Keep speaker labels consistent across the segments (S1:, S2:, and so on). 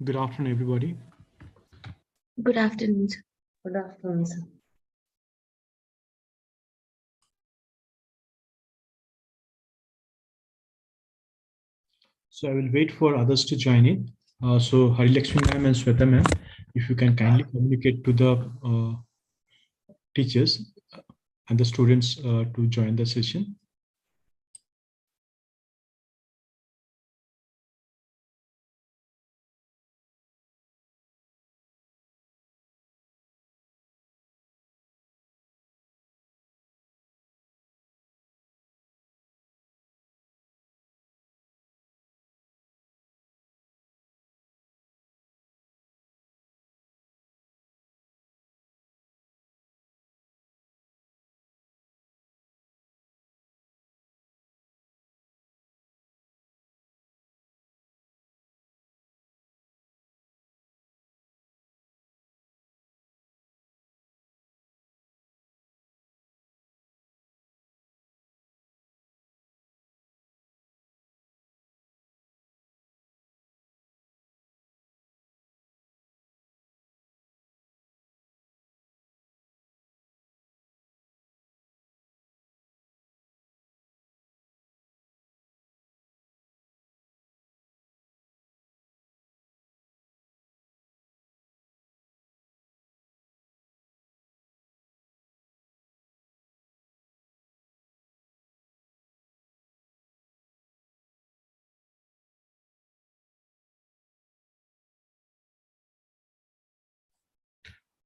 S1: Good afternoon, everybody.
S2: Good afternoon, sir.
S3: Good afternoon, sir.
S1: So I will wait for others to join in. So Harilakshmi ma'am and Sweta ma'am, if you can kindly communicate to the teachers and the students to join the session.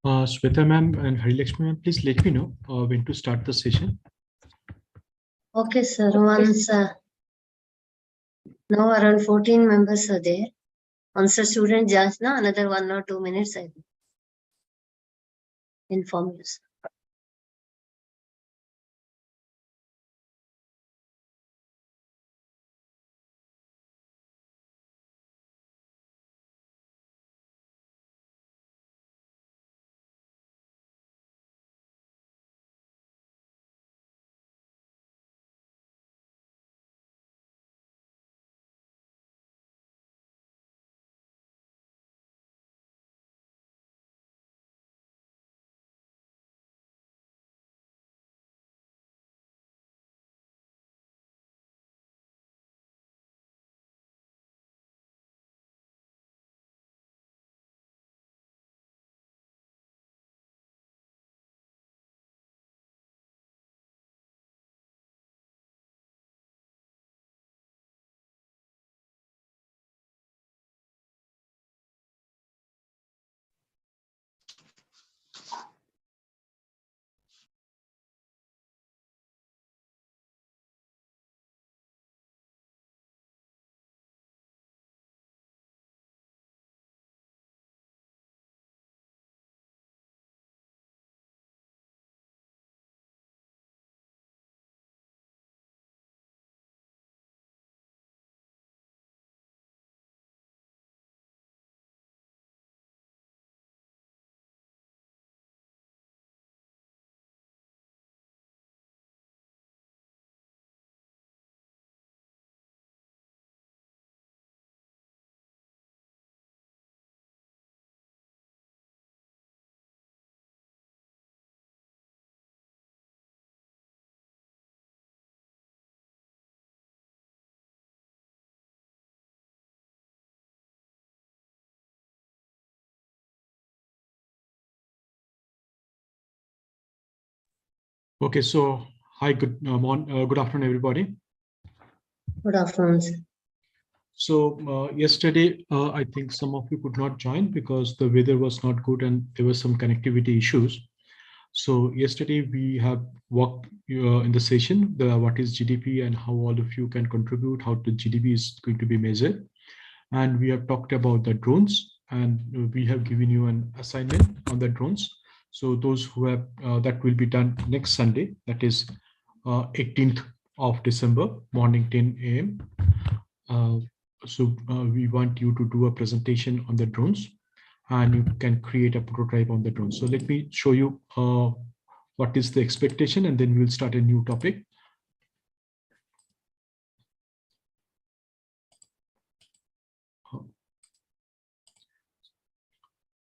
S1: Sweta ma'am and Harilakshmi ma'am, please let me know when to start the session.
S3: Okay, sir. Once now around 14 members are there. Once a student joins now, another 1 or 2 minutes I will inform you, sir.
S1: Okay, so hi, good afternoon, everybody.
S3: Good afternoon, sir.
S1: So yesterday, I think some of you could not join because the weather was not good and there were some connectivity issues. So yesterday we have walked in the session, what is GDP and how all of you can contribute, how the GDP is going to be measured. And we have talked about the drones, and we have given you an assignment on the drones. So those who have, that will be done next Sunday, that is 18th of December, morning 10 a.m. We want you to do a presentation on the drones, and you can create a prototype on the drone. So let me show you what is the expectation, and then we'll start a new topic.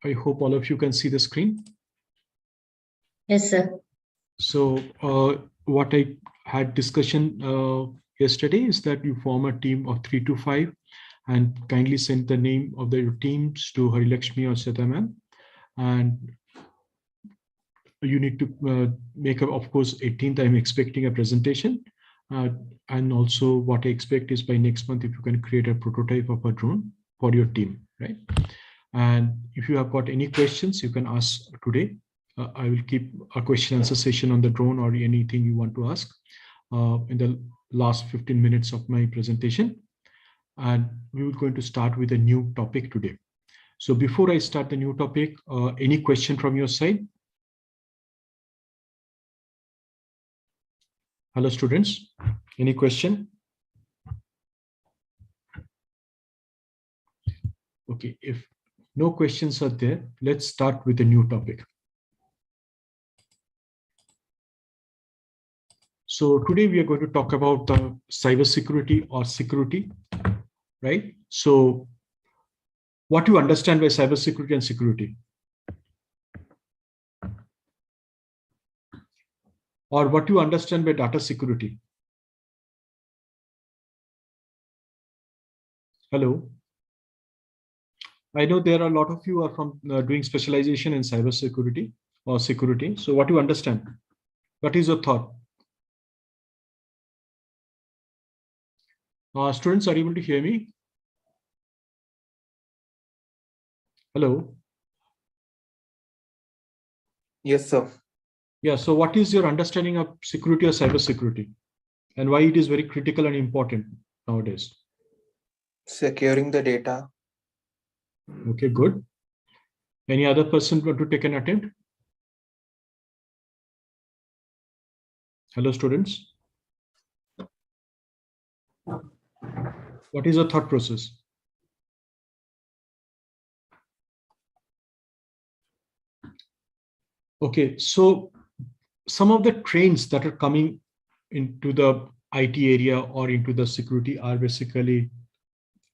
S1: I hope all of you can see the screen.
S3: Yes, sir.
S1: So what I had discussion yesterday is that you form a team of 3 to 5 and kindly send the name of your teams to Harilakshmi or Seta ma'am. And you need to make up, of course, 18th, I'm expecting a presentation. And also what I expect is by next month, if you can create a prototype of a drone for your team, right? And if you have got any questions, you can ask today. I will keep a question answer session on the drone or anything you want to ask in the last 15 minutes of my presentation. And we will going to start with a new topic today. So before I start the new topic, any question from your side? Hello, students. Any question? Okay, if no questions are there, let's start with a new topic. So today we are going to talk about the cybersecurity or security, right? So what do you understand by cybersecurity and security? Or what do you understand by data security? Hello. I know there are a lot of you are from doing specialization in cybersecurity or security. So what do you understand? What is your thought? Students, are you able to hear me? Hello.
S4: Yes, sir.
S1: Yeah, so what is your understanding of security or cybersecurity and why it is very critical and important nowadays?
S4: Securing the data.
S1: Okay, good. Any other person want to take an attempt? Hello, students. What is your thought process? Okay, so some of the trends that are coming into the IT area or into the security are basically,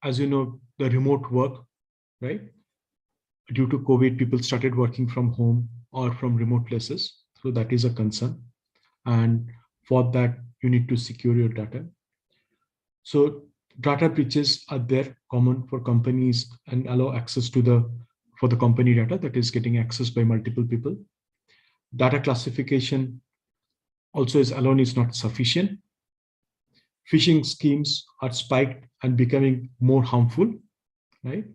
S1: as you know, the remote work, right? Due to COVID, people started working from home or from remote places. So that is a concern. And for that, you need to secure your data. So data breaches are there common for companies and allow access to for the company data that is getting accessed by multiple people. Data classification also is alone is not sufficient. Phishing schemes are spiked and becoming more harmful, right?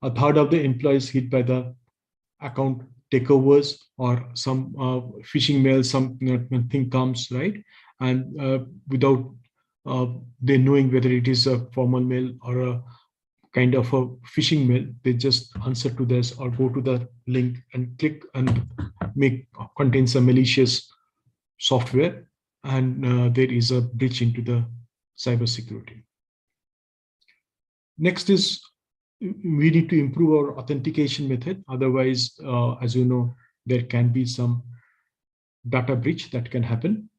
S1: A third of the employees hit by the account takeovers or some phishing mail, something comes, right? And without they knowing whether it is a formal mail or a kind of a phishing mail, they just answer to this or go to the link and click and contains a malicious software, and there is a breach into the cybersecurity. Next is we need to improve our authentication method. Otherwise, as you know, there can be some data breach that can happen.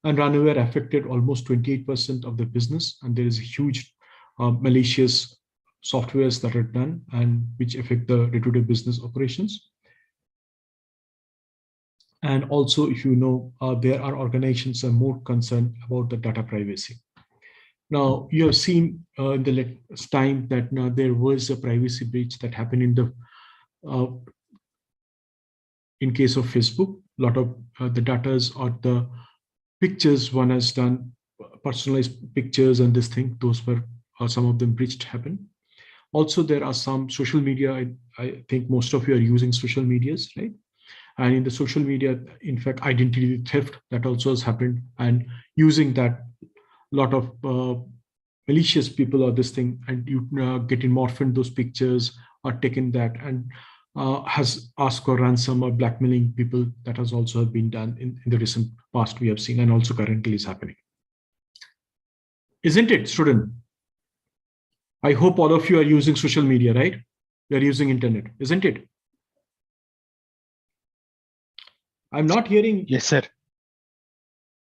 S1: And ransomware affected almost 28% of the business, and there is a huge malicious softwares that are done and which affect the day-to-day business operations. And also, if you know, there are organizations that are more concerned about the data privacy. Now, you have seen in the last time that now there was a privacy breach that happened in case of Facebook. A lot of the data or the pictures one has done, personalized pictures and this thing, those were some of them breached happened. Also, there are some social media. I think most of you are using social medias, right? And in the social media, in fact, identity theft that also has happened, and using that, a lot of malicious people or this thing, and you get in morphed those pictures or taken that and has asked for ransom or blackmailing people. That has also been done in the recent past we have seen, and also currently is happening. Isn't it, student? I hope all of you are using social media, right? You are using internet, isn't it? I'm not hearing.
S5: Yes, sir.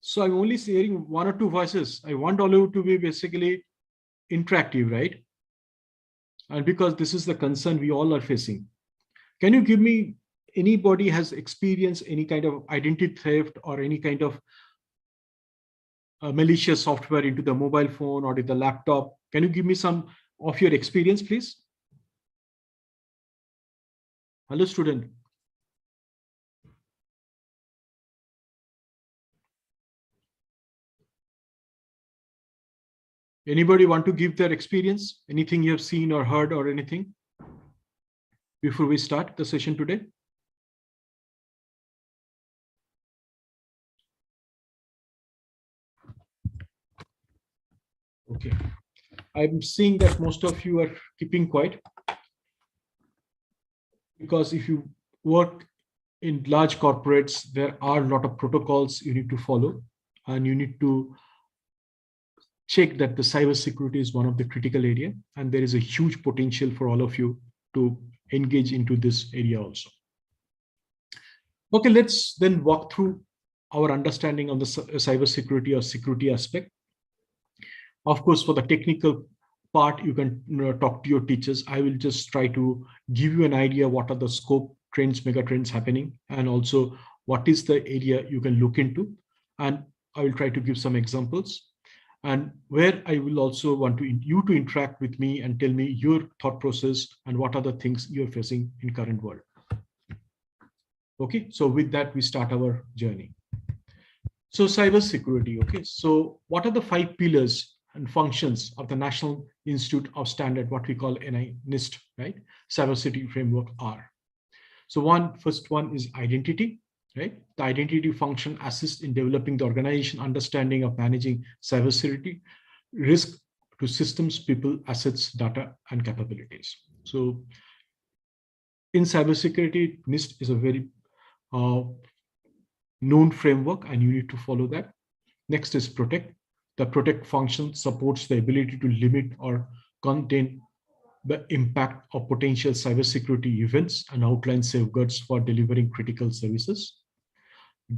S1: So I'm only hearing one or two voices. I want all of you to be basically interactive, right? And because this is the concern we all are facing. Can you give me, anybody has experienced any kind of identity theft or any kind of malicious software into the mobile phone or in the laptop? Can you give me some of your experience, please? Hello, student. Anybody want to give their experience? Anything you have seen or heard or anything before we start the session today? Okay. I'm seeing that most of you are keeping quiet, because if you work in large corporates, there are a lot of protocols you need to follow, and you need to check that the cybersecurity is one of the critical area, and there is a huge potential for all of you to engage into this area also. Okay, let's then walk through our understanding of the cybersecurity or security aspect. Of course, for the technical part, you can talk to your teachers. I will just try to give you an idea what are the scope trends, mega trends happening, and also what is the area you can look into. And I will try to give some examples. And where I will also want you to interact with me and tell me your thought process and what are the things you're facing in current world. Okay, so with that, we start our journey. So cybersecurity, okay. So what are the 5 pillars and functions of the National Institute of Standard, what we call NIST, right? Cybersecurity framework are. So first one is identity, right? The identity function assists in developing the organization understanding of managing cybersecurity risk to systems, people, assets, data, and capabilities. So in cybersecurity, NIST is a very known framework, and you need to follow that. Next is protect. The protect function supports the ability to limit or contain the impact of potential cybersecurity events and outline safeguards for delivering critical services.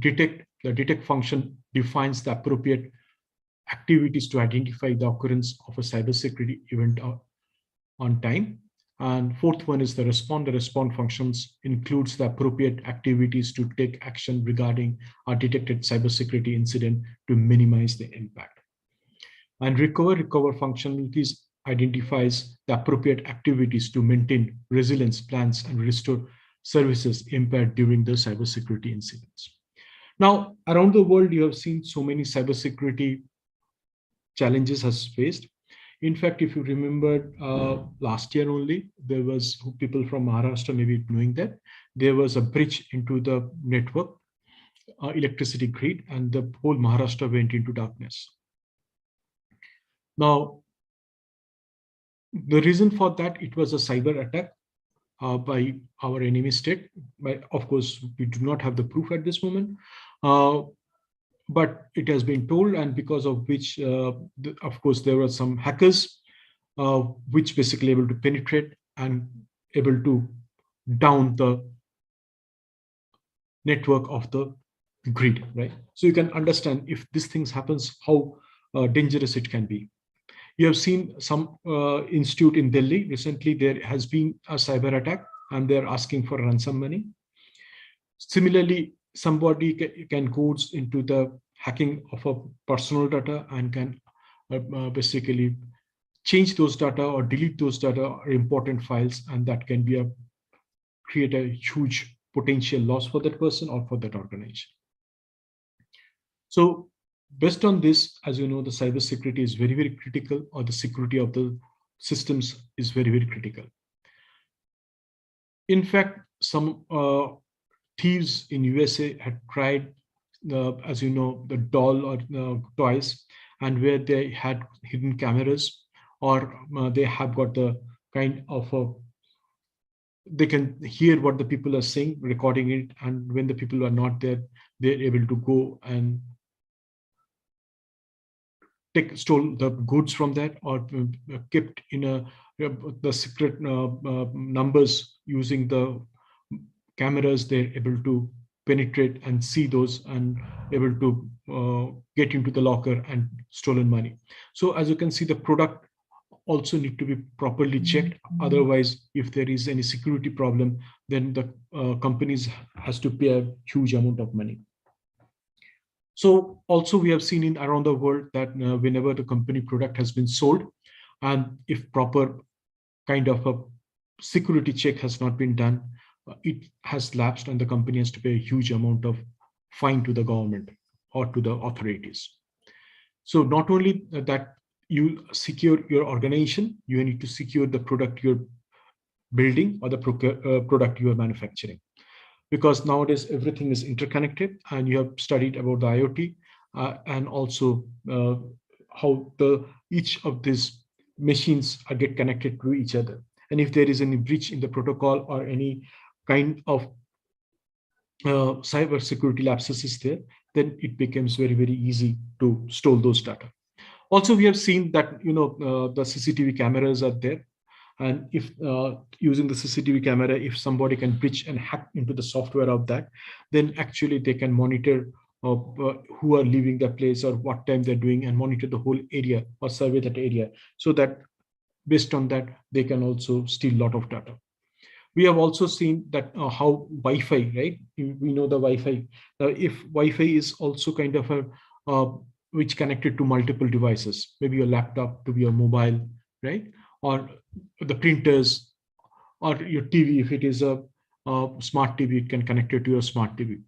S1: Detect. The detect function defines the appropriate activities to identify the occurrence of a cybersecurity event on time. And fourth one is the respond. The respond functions includes the appropriate activities to take action regarding a detected cybersecurity incident to minimize the impact. And recover functionalities identifies the appropriate activities to maintain resilience plans and restore services impaired during the cybersecurity incidents. Now, around the world, you have seen so many cybersecurity challenges has faced. In fact, if you remember last year only, there was people from Maharashtra maybe knowing that there was a breach into the network, electricity grid, and the whole Maharashtra went into darkness. Now, the reason for that, it was a cyber attack by our enemy state. But of course, we do not have the proof at this moment. But it has been told, and because of which, of course, there were some hackers which basically able to penetrate and able to down the network of the grid, right? So you can understand if these things happens, how dangerous it can be. You have seen some institute in Delhi recently, there has been a cyber attack and they're asking for ransom money. Similarly, somebody can go into the hacking of a personal data and can basically change those data or delete those data or important files, and that can be create a huge potential loss for that person or for that organization. So based on this, as you know, the cybersecurity is very, very critical, or the security of the systems is very, very critical. In fact, some thieves in USA had tried, as you know, the doll or toys, and where they had hidden cameras, or they have got the kind of they can hear what the people are saying, recording it, and when the people are not there, they're able to go and stole the goods from that, or kept in the secret numbers using the cameras. They're able to penetrate and see those and able to get into the locker and stolen money. So as you can see, the product also need to be properly checked. Otherwise, if there is any security problem, then the companies has to pay a huge amount of money. So also we have seen in around the world that whenever the company product has been sold, and if proper kind of a security check has not been done, it has lapsed and the company has to pay a huge amount of fine to the government or to the authorities. So not only that you secure your organization, you need to secure the product you're building or the product you are manufacturing. Because nowadays everything is interconnected, and you have studied about the IoT and also how each of these machines get connected to each other. And if there is any breach in the protocol or any kind of cyber security lapses is there, then it becomes very, very easy to steal those data. Also, we have seen that the CCTV cameras are there, and if using the CCTV camera, if somebody can breach and hack into the software of that, then actually they can monitor who are leaving the place or what time they're doing, and monitor the whole area or survey that area, so that based on that they can also steal a lot of data. We have also seen that how Wi-Fi, right? We know the Wi-Fi. If Wi-Fi is also kind of a which connected to multiple devices, maybe your laptop to be a mobile, right? Or the printers, or your TV. If it is a smart TV, it can connect it to your smart TV.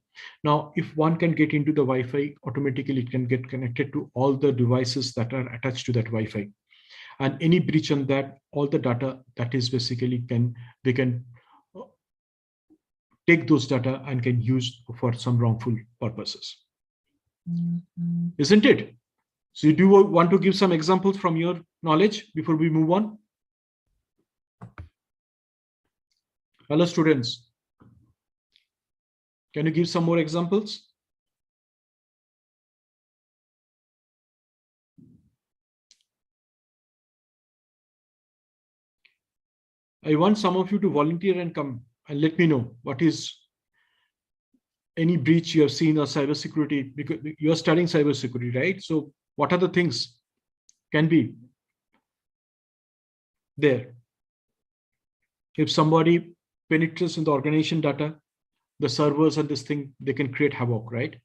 S1: Now, if one can get into the Wi-Fi, automatically it can get connected to all the devices that are attached to that Wi-Fi. And any breach on that, all the data that is basically they can take those data and can use for some wrongful purposes. Isn't it? So do you want to give some examples from your knowledge before we move on? Hello, students. Can you give some more examples? I want some of you to volunteer and come and let me know what is any breach you have seen or cybersecurity, because you are studying cybersecurity, right? So what are the things can be there? If somebody penetrates in the organization data, the servers and this thing, they can create havoc, right?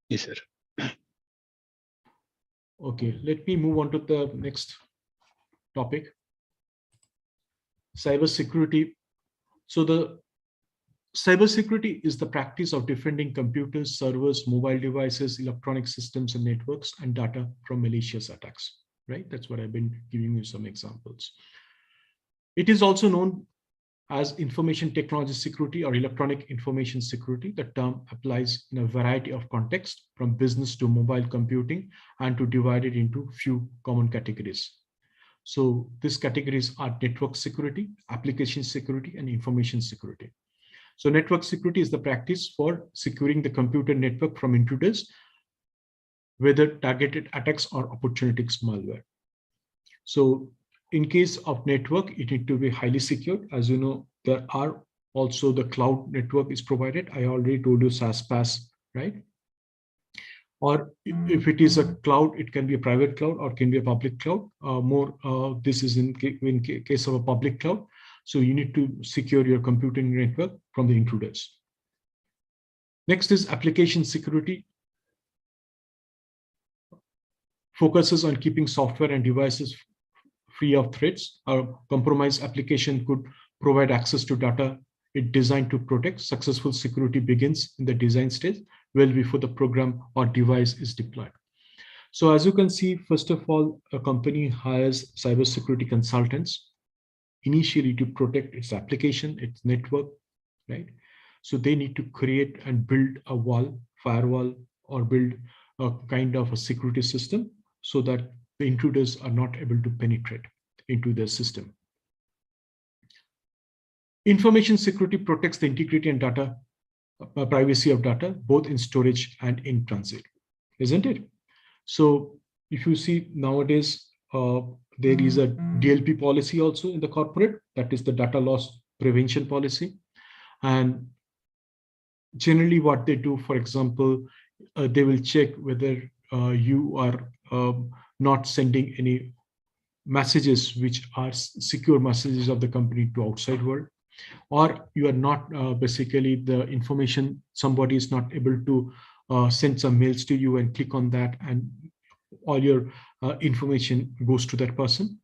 S5: Yes, sir.
S1: Okay, let me move on to the next topic. Cybersecurity. So the cybersecurity is the practice of defending computers, servers, mobile devices, electronic systems and networks, and data from malicious attacks, right? That's what I've been giving you some examples. It is also known as information technology security or electronic information security. The term applies in a variety of contexts, from business to mobile computing, and to divide it into few common categories. So these categories are network security, application security, and information security. So network security is the practice for securing the computer network from intruders, whether targeted attacks or opportunistic malware. So in case of network, it needs to be highly secured. As you know, there are also the cloud network is provided. I already told you SaaS, PaaS, right? Or if it is a cloud, it can be a private cloud or can be a public cloud. This is in case of a public cloud. So you need to secure your computing network from the intruders. Next is application security. Focuses on keeping software and devices free of threats. A compromised application could provide access to data it designed to protect. Successful security begins in the design stage, well before the program or device is deployed. So as you can see, first of all, a company hires cybersecurity consultants initially to protect its application, its network, right? So they need to create and build a wall, firewall, or build a kind of a security system so that the intruders are not able to penetrate into their system. Information security protects the integrity and data privacy of data, both in storage and in transit, isn't it? So if you see nowadays, there is a DLP policy also in the corporate, that is the data loss prevention policy. And generally what they do, for example, they will check whether you are not sending any messages which are secure messages of the company to outside world, or you are not basically the information, somebody is not able to send some mails to you and click on that and all your information goes to that person.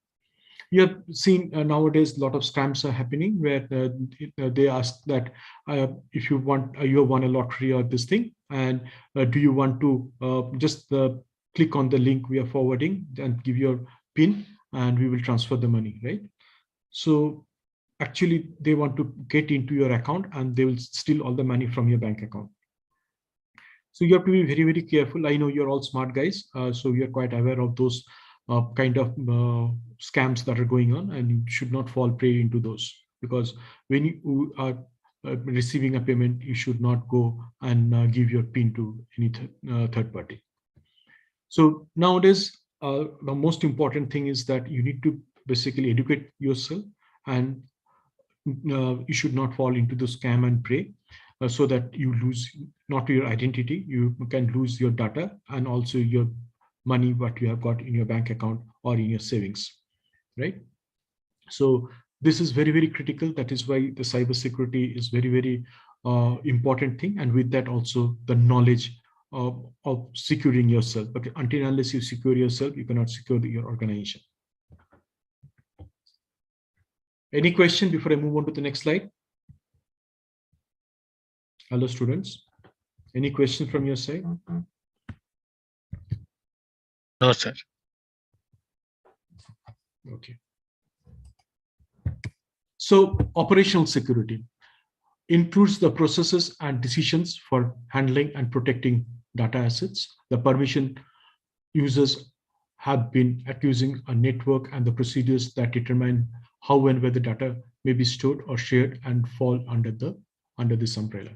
S1: You have seen nowadays a lot of scams are happening where they ask that if you want, you have won a lottery or this thing, and do you want to just click on the link we are forwarding and give your PIN and we will transfer the money, right? So actually they want to get into your account and they will steal all the money from your bank account. So you have to be very, very careful. I know you're all smart guys, so you're quite aware of those kind of scams that are going on, and you should not fall prey into those, because when you are receiving a payment, you should not go and give your PIN to any third party. So nowadays, the most important thing is that you need to basically educate yourself, and you should not fall into the scam and prey, so that you lose not your identity, you can lose your data and also your money what you have got in your bank account or in your savings, right? So this is very, very critical. That is why the cybersecurity is very, very important thing, and with that also the knowledge of securing yourself. But until unless you secure yourself, you cannot secure your organization. Any question before I move on to the next slide? Hello, students. Any question from your side?
S5: No, sir.
S1: Okay. So operational security includes the processes and decisions for handling and protecting data assets. The permission users have been accusing a network and the procedures that determine how and where the data may be stored or shared and fall under this umbrella.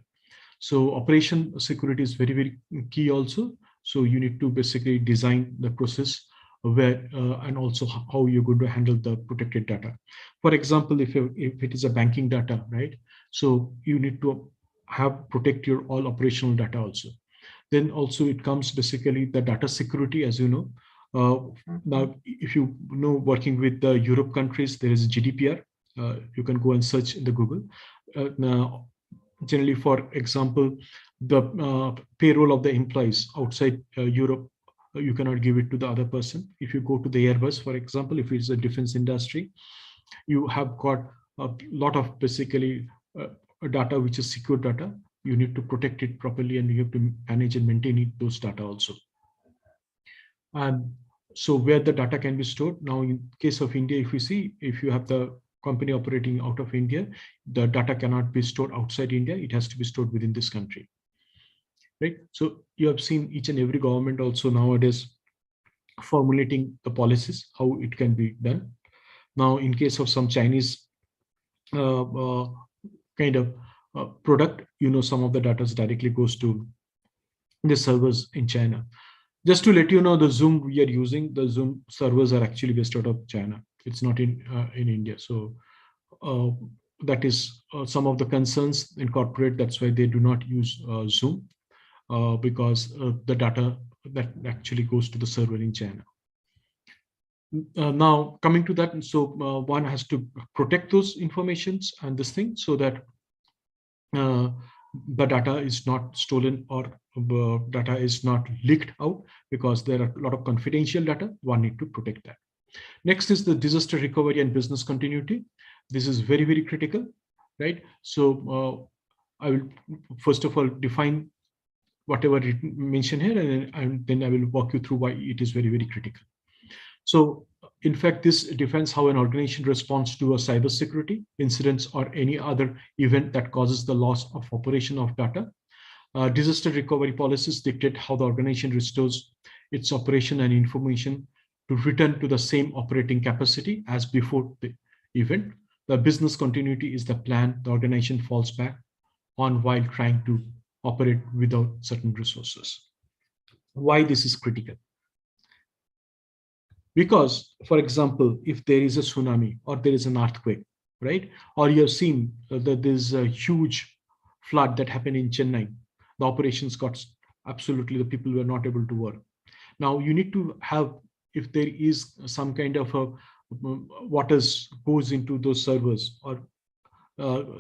S1: So operation security is very, very key also. So you need to basically design the process where and also how you're going to handle the protected data. For example, if it is a banking data, right? So you need to protect your all operational data also. Then also it comes basically the data security, as you know. Now, if you know, working with the Europe countries, there is GDPR. You can go and search in the Google. Now, generally, for example, the payroll of the employees outside Europe, you cannot give it to the other person. If you go to the Airbus, for example, if it's a defense industry, you have got a lot of basically data which is secure data. You need to protect it properly, and you have to manage and maintain those data also. And so where the data can be stored. Now, in case of India, if you see, if you have the company operating out of India, the data cannot be stored outside India. It has to be stored within this country, right? So you have seen each and every government also nowadays formulating the policies, how it can be done. Now, in case of some Chinese kind of product, you know, some of the data directly goes to the servers in China. Just to let you know, the Zoom we are using, the Zoom servers are actually based out of China. It's not in India. So that is some of the concerns in corporate. That's why they do not use Zoom, because the data that actually goes to the server in China. Now coming to that, so one has to protect those informations and this thing, so that the data is not stolen or data is not leaked out, because there are a lot of confidential data. One need to protect that. Next is the disaster recovery and business continuity. This is very, very critical, right? So I will first of all define whatever mentioned here, and then I will walk you through why it is very, very critical. So in fact, this defines how an organization responds to a cybersecurity incidents or any other event that causes the loss of operation of data. Disaster recovery policies dictate how the organization restores its operation and information to return to the same operating capacity as before the event. The business continuity is the plan the organization falls back on while trying to operate without certain resources. Why this is critical? Because, for example, if there is a tsunami or there is an earthquake, right? Or you have seen that there's a huge flood that happened in Chennai. The operations got absolutely the people were not able to work. Now you need to have, if there is some kind of a waters goes into those servers, or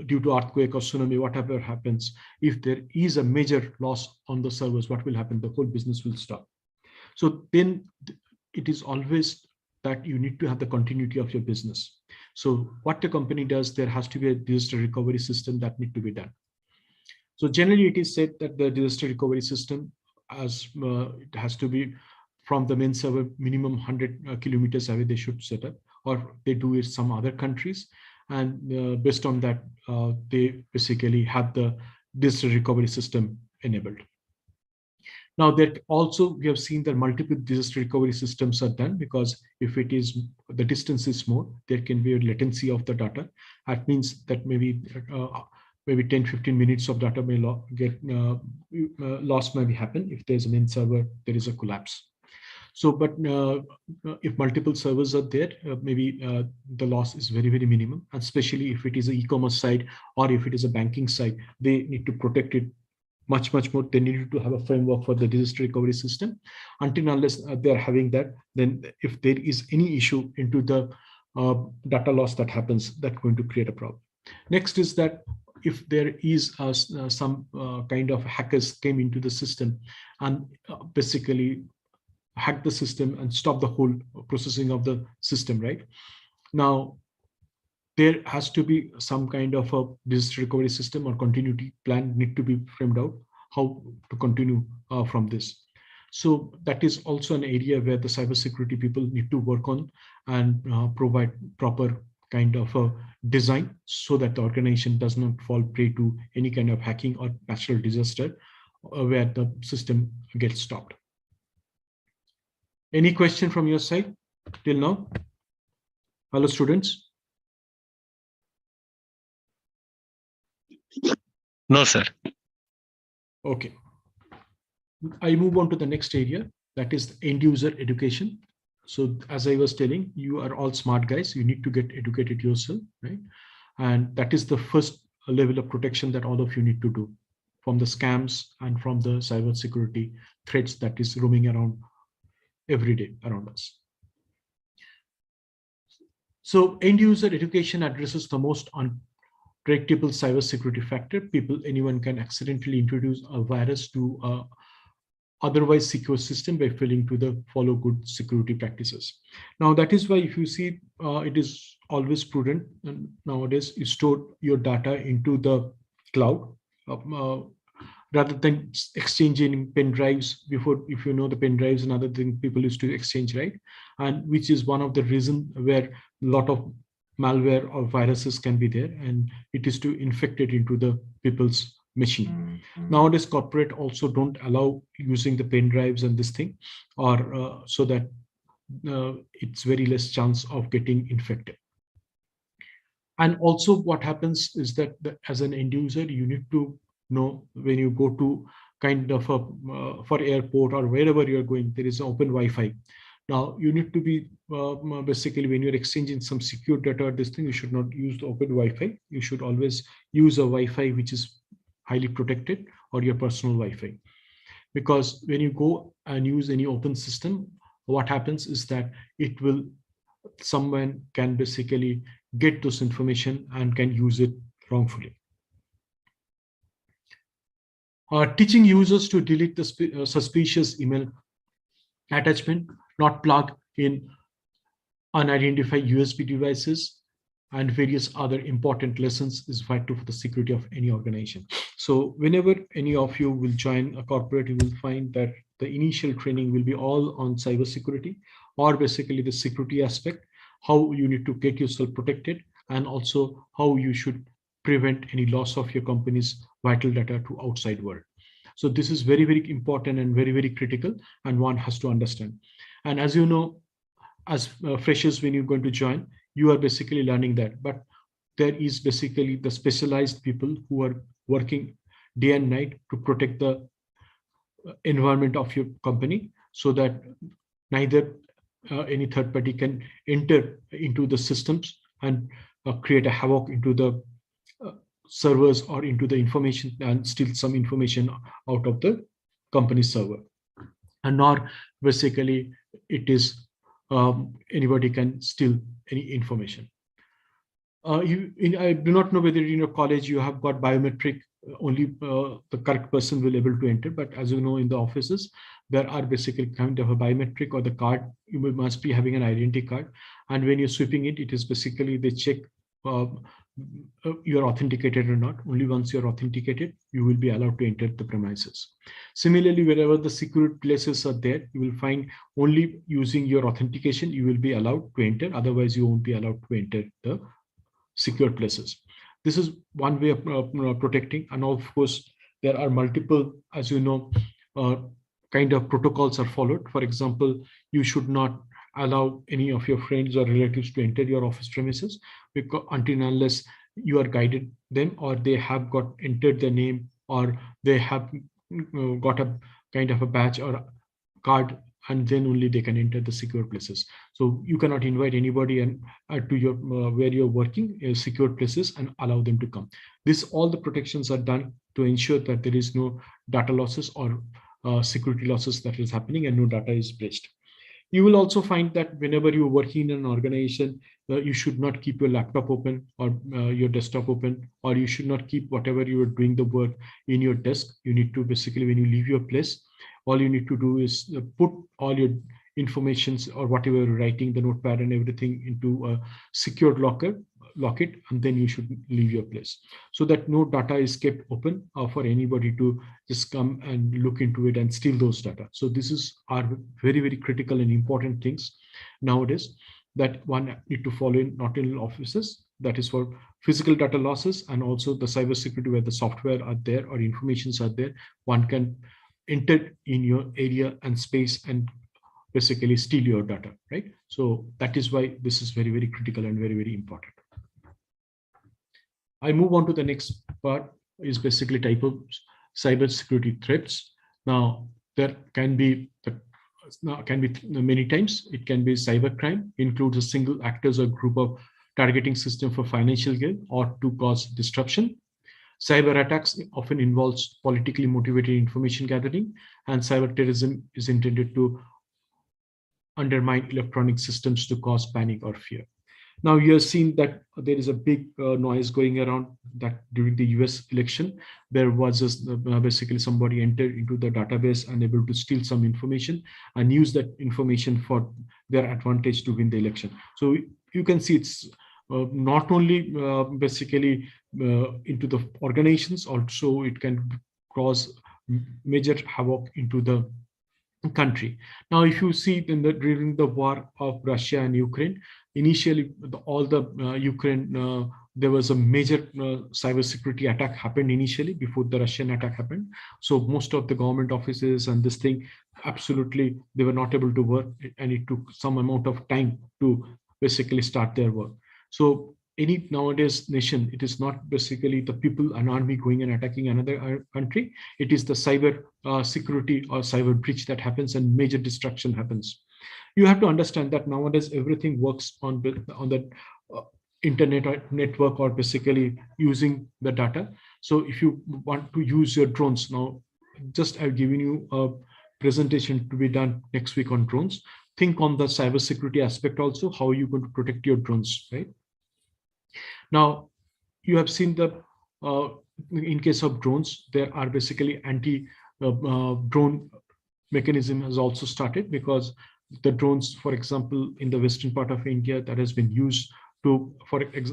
S1: due to earthquake or tsunami, whatever happens, if there is a major loss on the servers, what will happen? The whole business will stop. So then it is always that you need to have the continuity of your business. So what the company does, there has to be a disaster recovery system that need to be done. So generally it is said that the disaster recovery system, as it has to be from the main server minimum 100 kilometers away they should set up, or they do it some other countries, and based on that they basically have the disaster recovery system enabled. Now that also we have seen that multiple disaster recovery systems are done, because if it is the distance is more, there can be a latency of the data. That means that maybe 10-15 minutes of data may get loss maybe happen if there's a main server, there is a collapse. So, but if multiple servers are there, maybe the loss is very, very minimum, especially if it is an e-commerce site or if it is a banking site, they need to protect it much more. They need to have a framework for the disaster recovery system. Until unless they're having that, then if there is any issue into the data loss that happens, that's going to create a problem. Next is that if there is some kind of hackers came into the system and basically hack the system and stop the whole processing of the system, right? Now, there has to be some kind of a disaster recovery system or continuity plan need to be framed out, how to continue from this. So that is also an area where the cybersecurity people need to work on and provide proper kind of a design so that the organization does not fall prey to any kind of hacking or natural disaster where the system gets stopped. Any question from your side till now? Hello, students.
S5: No, sir.
S1: Okay. I move on to the next area, that is end user education. So as I was telling, you are all smart guys. You need to get educated yourself, right? And that is the first level of protection that all of you need to do from the scams and from the cybersecurity threats that is roaming around every day around us. So end user education addresses the most unpredictable cybersecurity factor. Anyone can accidentally introduce a virus to a otherwise secure system by failing to follow good security practices. Now that is why if you see, it is always prudent and nowadays you store your data into the cloud rather than exchanging pen drives. Before, if you know, the pen drives and other thing people used to exchange, right? And which is one of the reason where a lot of malware or viruses can be there, and it is to infect it into the people's machine. Nowadays corporate also don't allow using the pen drives and this thing, or so that it's very less chance of getting infected. And also what happens is that as an end user, you need to know when you go to kind of for airport or wherever you're going, there is open Wi-Fi. Now you need to be basically when you're exchanging some secure data or this thing, you should not use the open Wi-Fi. You should always use a Wi-Fi which is highly protected, or your personal Wi-Fi. Because when you go and use any open system, what happens is that someone can basically get this information and can use it wrongfully. Teaching users to delete the suspicious email attachment, not plug in unidentified USB devices, and various other important lessons is vital for the security of any organization. So whenever any of you will join a corporate, you will find that the initial training will be all on cybersecurity, or basically the security aspect, how you need to get yourself protected, and also how you should prevent any loss of your company's vital data to outside world. So this is very, very important and very, very critical, and one has to understand. And as you know, as freshers, when you're going to join, you are basically learning that, but there is basically the specialized people who are working day and night to protect the environment of your company, so that neither any third party can enter into the systems and create a havoc into the servers or into the information and steal some information out of the company server, and nor basically it is anybody can steal any information. I do not know whether in your college you have got biometric, only the correct person will able to enter. But as you know, in the offices, there are basically kind of a biometric or the card. You must be having an identity card. And when you're sweeping it, it is basically they check uh, you're authenticated or not. Only once you're authenticated, you will be allowed to enter the premises. Similarly, wherever the secret places are there, you will find only using your authentication, you will be allowed to enter. Otherwise, you won't be allowed to enter the secure places. This is one way of protecting. And of course, there are multiple, as you know, uh, kind of protocols are followed. For example, you should not allow any of your friends or relatives to enter your office premises because until and unless you are guided them, or they have got entered their name, or they have got a kind of a badge or card, and then only they can enter the secure places. So you cannot invite anybody and to your where you're working secure places and allow them to come. This all the protections are done to ensure that there is no data losses or security losses that is happening and no data is breached. You will also find that whenever you're working in an organization, you should not keep your laptop open or your desktop open, or you should not keep whatever you are doing the work in your desk. You need to basically, when you leave your place, all you need to do is put all your informations or whatever you're writing, the notepad and everything, into a secured locker, lock it, and then you should leave your place, so that no data is kept open for anybody to just come and look into it and steal those data. So this is are very, very critical and important things nowadays that one need to follow in, not in offices. That is for physical data losses, and also the cyber security where the software are there or informations are there. One can enter in your area and space and basically steal your data, right? So that is why this is very, very critical and very, very important. I move on to the next part, is basically type of cyber security threats. Now, there can be many times. It can be cybercrime, includes a single actors or group of targeting system for financial gain or to cause disruption. Cyber attacks often involves politically motivated information gathering, and cyber terrorism is intended to undermine electronic systems to cause panic or fear. Now you have seen that there is a big noise going around that during the US election, there was basically somebody entered into the database and able to steal some information and use that information for their advantage to win the election. So you can see it's not only basically into the organizations, also it can cause major havoc into the country. Now, if you see during the war of Russia and Ukraine, initially all the Ukraine, there was a major cybersecurity attack happened initially before the Russian attack happened. So most of the government offices and this thing, absolutely, they were not able to work, and it took some amount of time to basically start their work. So any nowadays nation, it is not basically the people, an army going and attacking another country. It is the cyber security or cyber breach that happens and major destruction happens. You have to understand that nowadays everything works on the internet or network, or basically using the data. So if you want to use your drones now, just I've given you a presentation to be done next week on drones. Think on the cyber security aspect also, how are you going to protect your drones, right? Now, you have seen the in case of drones, there are basically anti-drone mechanism has also started, because the drones, for example, in the western part of India, that has been used to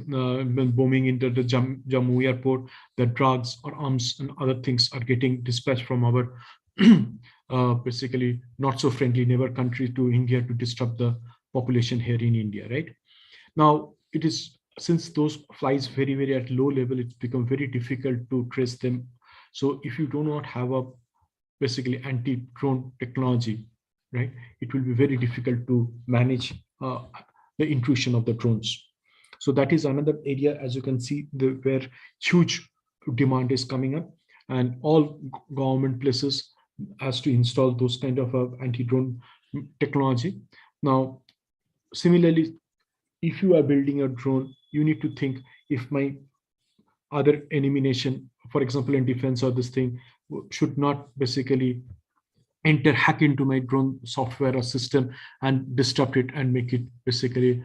S1: when bombing into the Jammu airport, the drugs or arms and other things are getting dispatched from our basically not so friendly neighbor country to India to disrupt the population here in India, right? Now, it is, since those flies very, very at low level, it's become very difficult to trace them. So if you do not have a basically anti-drone technology, right, it will be very difficult to manage the intrusion of the drones. So that is another area, as you can see, where huge demand is coming up, and all government places has to install those kind of anti-drone technology. Now, similarly, if you are building a drone, you need to think, if my other enemy nation, for example, in defense or this thing, should not basically hack into my drone software or system and disrupt it and make it basically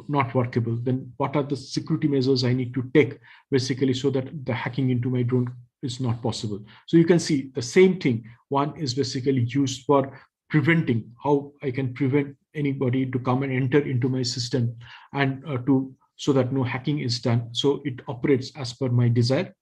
S1: not workable, then what are the security measures I need to take basically so that the hacking into my drone is not possible? So you can see the same thing. One is basically used for preventing, how I can prevent anybody to come and enter into my system and to so that no hacking is done, so it operates as per my desire.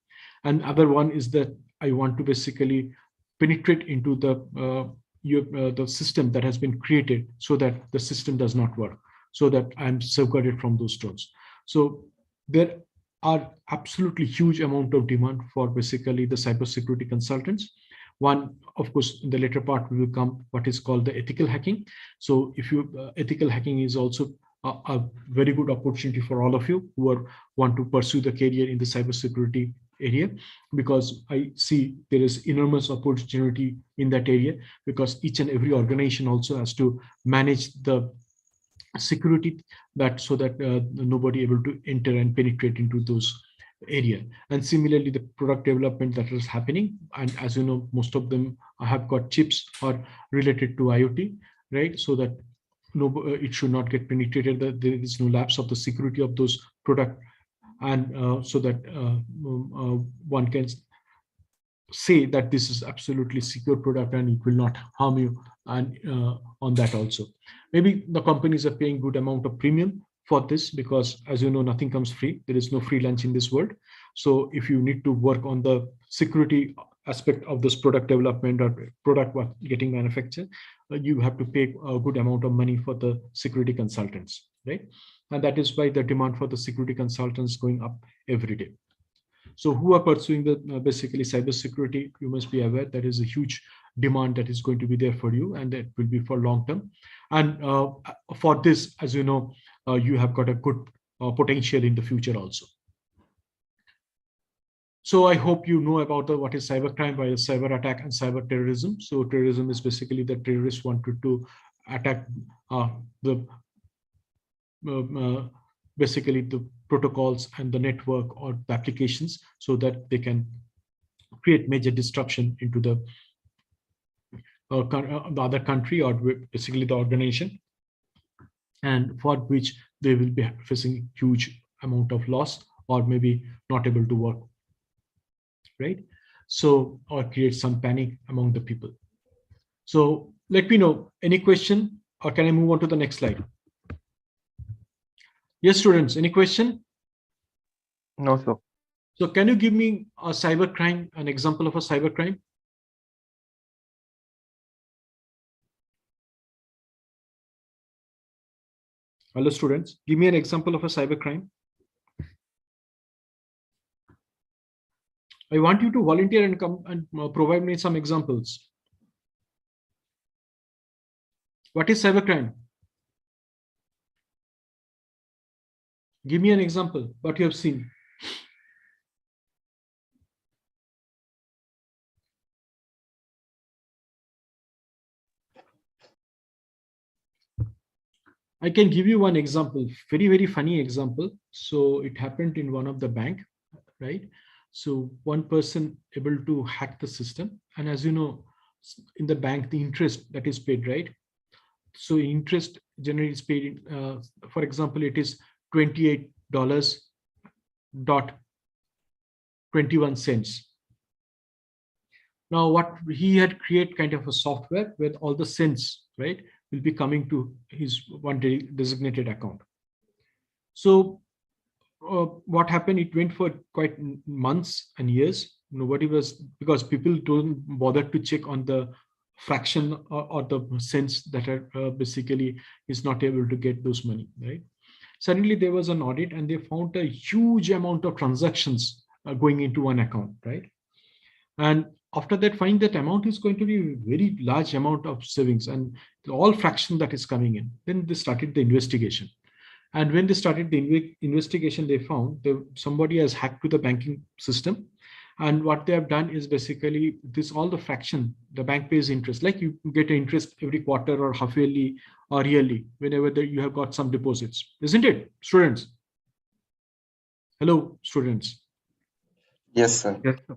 S1: And other one is that I want to basically penetrate into the system that has been created so that the system does not work, so that I'm safeguarded from those drones. So there are absolutely huge amount of demand for basically the cybersecurity consultants. One, of course, in the later part we will come what is called the ethical hacking. So if you ethical hacking is also a very good opportunity for all of you who want to pursue the career in the cybersecurity area, because I see there is enormous opportunity in that area, because each and every organization also has to manage the security that so that nobody able to enter and penetrate into those area. And similarly, the product development that is happening, and as you know, most of them have got chips or related to IoT, right? So that no, it should not get penetrated, that there is no lapse of the security of those product, and so that one can say that this is absolutely secure product and it will not harm you, and on that also maybe the companies are paying good amount of premium for this, because as you know, nothing comes free. There is no free lunch in this world. So if you need to work on the security aspect of this product development or product getting manufactured, you have to pay a good amount of money for the security consultants, right? And that is why the demand for the security consultants going up every day. So who are pursuing the basically cybersecurity, you must be aware that is a huge demand that is going to be there for you, and that will be for long term. And for this, as you know, you have got a good potential in the future also. So I hope you know about what is cybercrime, by cyber attack and cyber terrorism. So terrorism is basically that terrorists wanted to attack the basically the protocols and the network or the applications, so that they can create major disruption into the other country or basically the organization, and for which they will be facing huge amount of loss or maybe not able to work, right? So, or create some panic among the people. So let me know any question, or can I move on to the next slide? Yes, students, any question?
S4: No, sir.
S1: So can you give me a cyber crime, an example of a cyber crime? Hello, students, give me an example of a cyber crime. I want you to volunteer and come and provide me some examples. What is cybercrime? Give me an example, what you have seen. I can give you one example, very, very funny example. So it happened in one of the bank, right? So one person able to hack the system. And as you know, in the bank, the interest that is paid, right? So interest generally is paid in, for example, it is $28.21. Now, what he had created kind of a software where all the cents, right, will be coming to his one designated account. So what happened? It went for quite months and years. Nobody was, because people don't bother to check on the fraction or the cents that are basically is not able to get those money, right? Suddenly there was an audit and they found a huge amount of transactions going into one account, right? And after that, find that amount is going to be a very large amount of savings and all fraction that is coming in. Then they started the investigation. And when they started the investigation, they found that somebody has hacked to the banking system. And what they have done is basically this all the fraction, the bank pays interest, like you get interest every quarter or half yearly or yearly, whenever you have got some deposits, isn't it, students? Hello, students.
S4: Yes, sir.
S1: Yes, sir.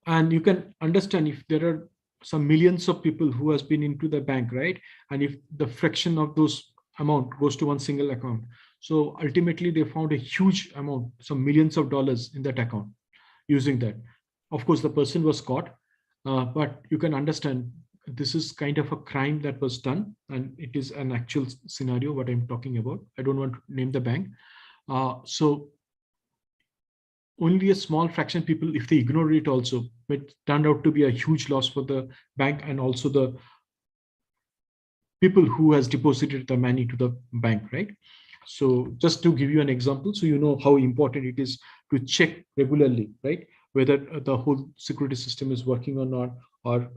S1: And you can understand if there are some millions of people who has been into the bank, right? And if the fraction of those amount goes to one single account, so ultimately they found a huge amount, some millions of dollars in that account using that. Of course, the person was caught, but you can understand this is kind of a crime that was done, and it is an actual scenario what I'm talking about. I don't want to name the bank. So only a small fraction people, if they ignore it also, it turned out to be a huge loss for the bank and also the people who has deposited the money to the bank, right? So just to give you an example, so you know how important it is to check regularly, right? Whether the whole security system is working or not, or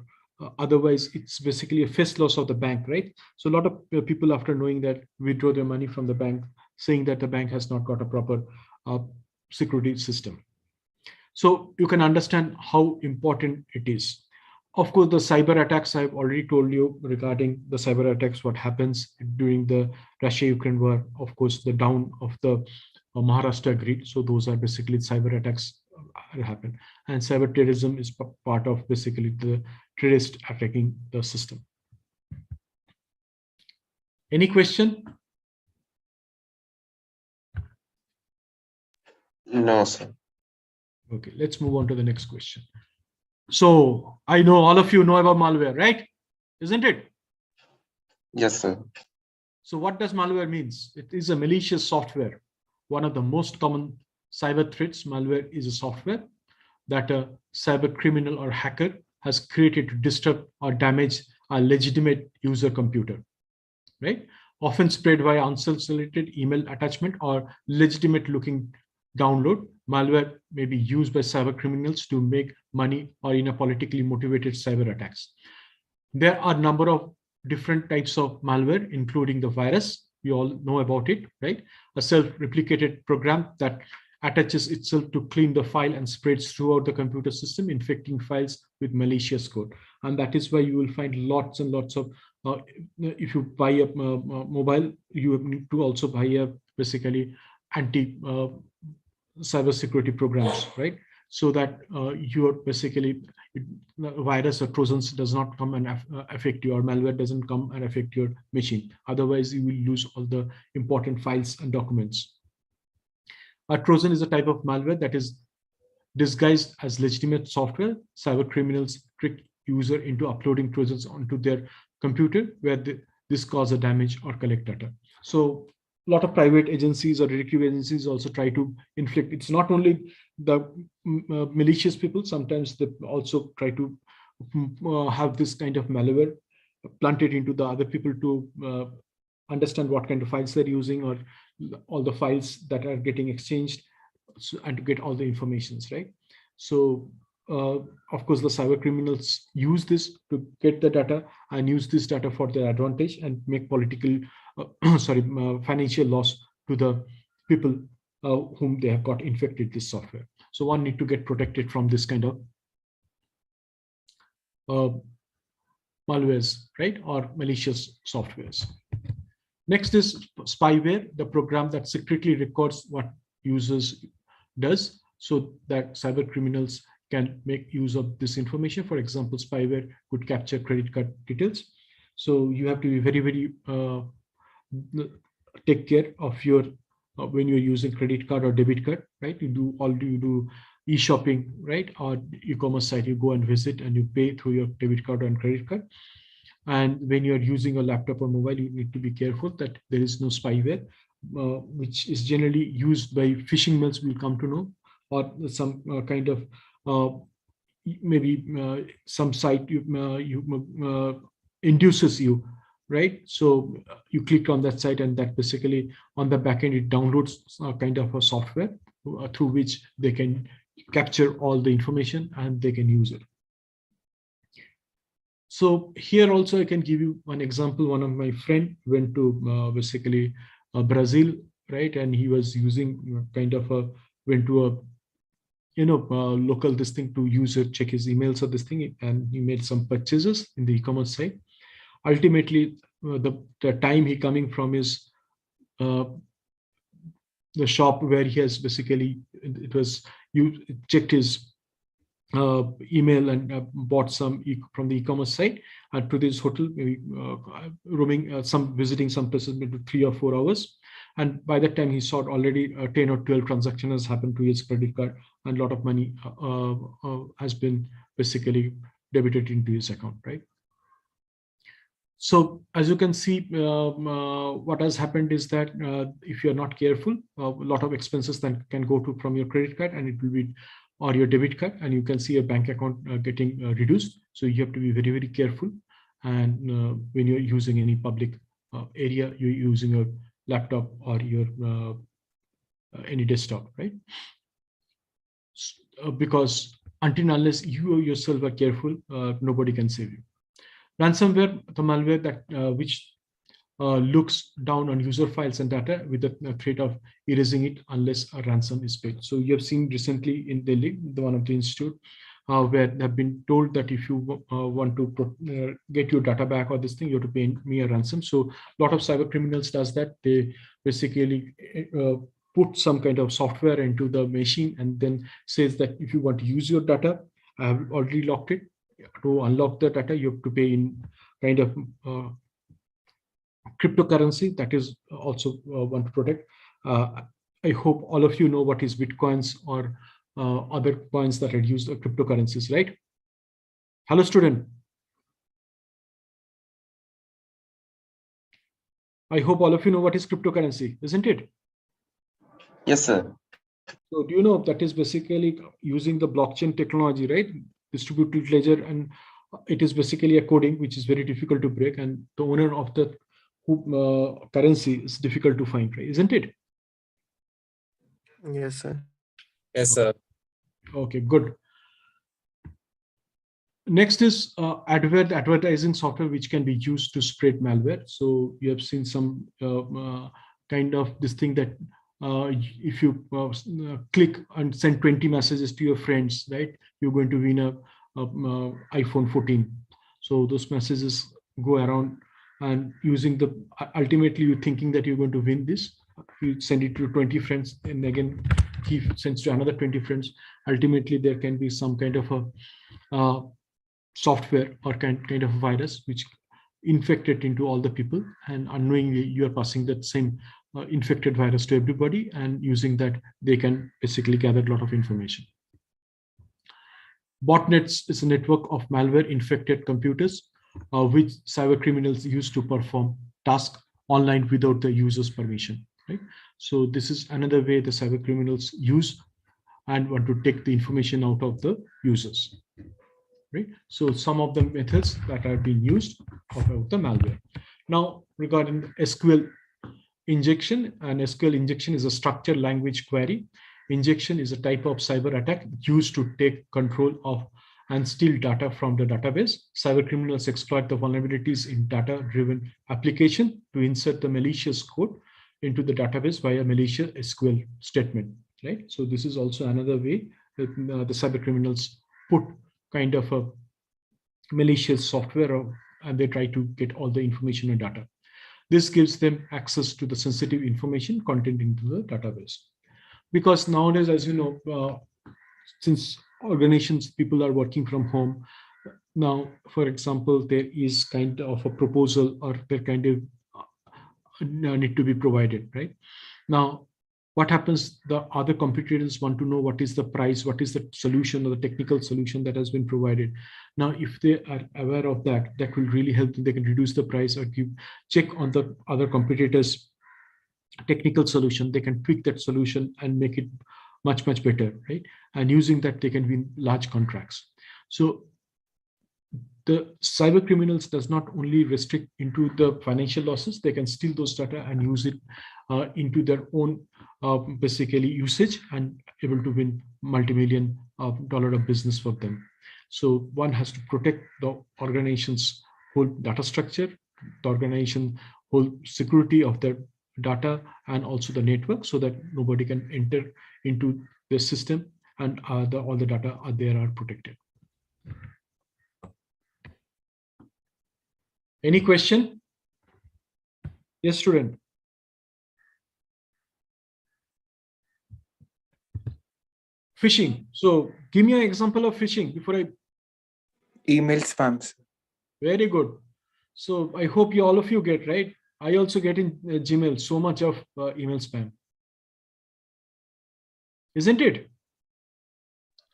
S1: otherwise it's basically a first loss of the bank, right? So a lot of people, after knowing that, withdraw their money from the bank, saying that the bank has not got a proper security system. So you can understand how important it is. Of course, the cyber attacks, I've already told you regarding the cyber attacks, what happens during the Russia-Ukraine war, of course, the down of the Maharashtra grid. So those are basically cyber attacks happen. And cyber terrorism is part of basically the terrorist attacking the system. Any question?
S5: No, sir.
S1: Okay, let's move on to the next question. So I know all of you know about malware, right? Isn't it?
S5: Yes, sir.
S1: So what does malware means? It is a malicious software. One of the most common cyber threats, malware is a software that a cyber criminal or hacker has created to disturb or damage a legitimate user computer, right? Often spread via unsolicited email attachment or legitimate looking download. Malware may be used by cyber criminals to make money or in a politically motivated cyber attacks. There are a number of different types of malware, including the virus. We all know about it, right? A self-replicated program that attaches itself to clean the file and spreads throughout the computer system, infecting files with malicious code. And that is why you will find lots and lots of, if you buy a mobile, you need to also buy a basically anti cybersecurity programs, right? So that you're basically virus or trojans does not come and affect you, or malware doesn't come and affect your machine. Otherwise, you will lose all the important files and documents. A trojan is a type of malware that is disguised as legitimate software. Cyber criminals trick user into uploading trojans onto their computer, where this causes damage or collect data. So a lot of private agencies or detective agencies also try to inflict. It's not only the malicious people. Sometimes they also try to have this kind of malware planted into the other people to understand what kind of files they're using, or all the files that are getting exchanged, and to get all the informations, right? So of course, the cyber criminals use this to get the data and use this data for their advantage and make political financial loss to the people whom they have got infected this software. So one need to get protected from this kind of malwares, right, or malicious softwares. Next is spyware, the program that secretly records what users does, so that cyber criminals can make use of this information. For example, spyware could capture credit card details. So you have to be very, very take care of your when you're using credit card or debit card, right? You do e-shopping, right, or e-commerce site. You go and visit and you pay through your debit card and credit card. And when you're using a laptop or mobile, you need to be careful that there is no spyware, which is generally used by phishing mails, we'll come to know, or some kind of maybe some site induces you, right? So you click on that site, and that basically on the back end, it downloads kind of a software through which they can capture all the information and they can use it. So here also I can give you one example. One of my friend went to basically Brazil, right? And he was using kind of went to a local this thing to use it, check his emails or this thing, and he made some purchases in the e-commerce site. Ultimately, the time he coming from his the shop where he has basically, it was, you checked his email and bought some from the e-commerce site to this hotel, maybe roaming, visiting some places maybe 3 or 4 hours. And by that time, he saw already 10 or 12 transactions has happened to his credit card, and a lot of money has been basically debited into his account, right? So as you can see, what has happened is that if you're not careful, a lot of expenses then can go to from your credit card, and it will be or your debit card, and you can see a bank account getting reduced. So you have to be very, very careful. And when you're using any public area, you're using a laptop or your any desktop, right? Because until unless you yourself are careful, nobody can save you. Ransomware, the malware that which looks down on user files and data with the threat of erasing it unless a ransom is paid. So you have seen recently in Delhi, the one of the institute, where they have been told that if you want to get your data back or this thing, you have to pay me a ransom. So a lot of cyber criminals does that. They basically put some kind of software into the machine and then says that if you want to use your data, I have already locked it. To unlock the data, you have to pay in kind of cryptocurrency that is also want to protect. I hope all of you know what is Bitcoins or other coins that are used cryptocurrencies, right? Hello, student. I hope all of you know what is cryptocurrency, isn't it?
S5: Yes, sir.
S1: So do you know that is basically using the blockchain technology, right? Distributed ledger, and it is basically a coding which is very difficult to break, and the owner of the currency is difficult to find, right? Isn't it?
S4: Yes, sir.
S6: Yes, sir.
S1: Okay, good. Next is the advertising software which can be used to spread malware. So you have seen some kind of this thing that if you click and send 20 messages to your friends, right, you're going to win a iPhone 14. So those messages go around, and using the ultimately you're thinking that you're going to win this. You send it to 20 friends, and again he sends to another 20 friends. Ultimately, there can be some kind of a software or kind of a virus which infected into all the people, and unknowingly you are passing that same infected virus to everybody, and using that they can basically gather a lot of information. Botnets is a network of malware infected computers which cyber criminals use to perform tasks online without the user's permission, right? So this is another way the cyber criminals use and want to take the information out of the users, right? So some of the methods that are being used about the malware. Now, regarding SQL injection, and SQL injection is a structured language query. Injection is a type of cyber attack used to take control of and steal data from the database. Cyber criminals exploit the vulnerabilities in data-driven application to insert the malicious code into the database via malicious SQL statement, right? So this is also another way that the cyber criminals put kind of a malicious software, and they try to get all the information and data. This gives them access to the sensitive information content into the database. Because nowadays, as you know, since organizations, people are working from home, now, for example, there is kind of a proposal or there kind of need to be provided, right? Now, what happens, the other competitors want to know what is the price, what is the solution or the technical solution that has been provided. Now, if they are aware of that, that will really help them. They can reduce the price or check on the other competitors' technical solution. They can tweak that solution and make it much, much better, right? And using that, they can win large contracts. So the cyber criminals does not only restrict into the financial losses, they can steal those data and use it into their own basically usage, and able to win multi-million dollar of business for them. So one has to protect the organization's whole data structure, the organization whole security of their data, and also the network, so that nobody can enter into the system, and all the data are there are protected. Any question? Yes, student. Phishing. So give me an example of phishing before I.
S6: Email spams.
S1: Very good. So I hope all of you get, right? I also get in Gmail so much of email spam. Isn't it?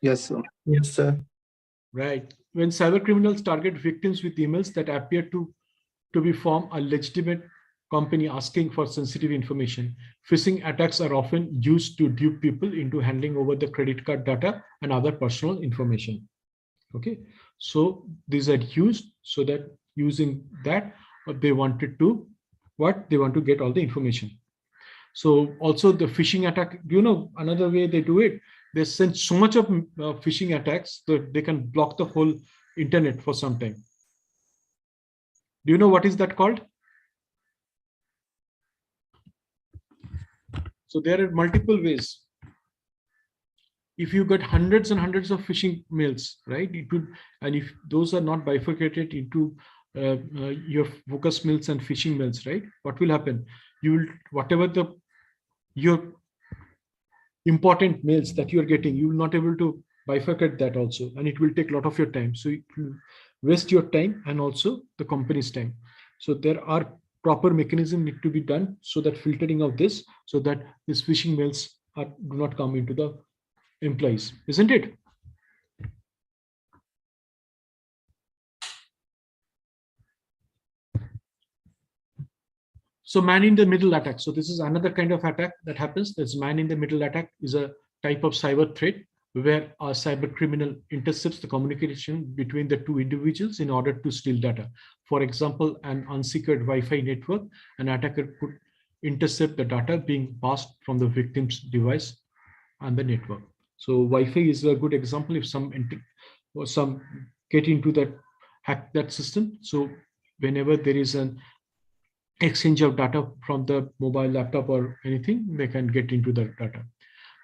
S6: Yes, sir. Yes, sir.
S1: Right. When cyber criminals target victims with emails that appear to be from a legitimate company asking for sensitive information, phishing attacks are often used to dupe people into handing over the credit card data and other personal information. Okay. So these are used so that using that, they wanted to, what? They want to get all the information. So also the phishing attack, another way they do it, they send so much of phishing attacks that they can block the whole internet for some time. Do you know what is that called? So there are multiple ways. If you get hundreds and hundreds of phishing mails, right? It would, and if those are not bifurcated into your focus mails and phishing mails, right? What will happen? You will, whatever your important mails that you're getting, you will not able to bifurcate that also, and it will take a lot of your time. So it will waste your time and also the company's time. So there are proper mechanism need to be done so that filtering of this, so that these phishing mails do not come into the employees, isn't it? So man in the middle attack. So this is another kind of attack that happens. This man in the middle attack is a type of cyber threat where a cyber criminal intercepts the communication between the two individuals in order to steal data. For example, an unsecured Wi-Fi network, an attacker could intercept the data being passed from the victim's device and the network. So Wi-Fi is a good example. If some get into that, hack that system. So whenever there is an exchange of data from the mobile laptop or anything, they can get into the data.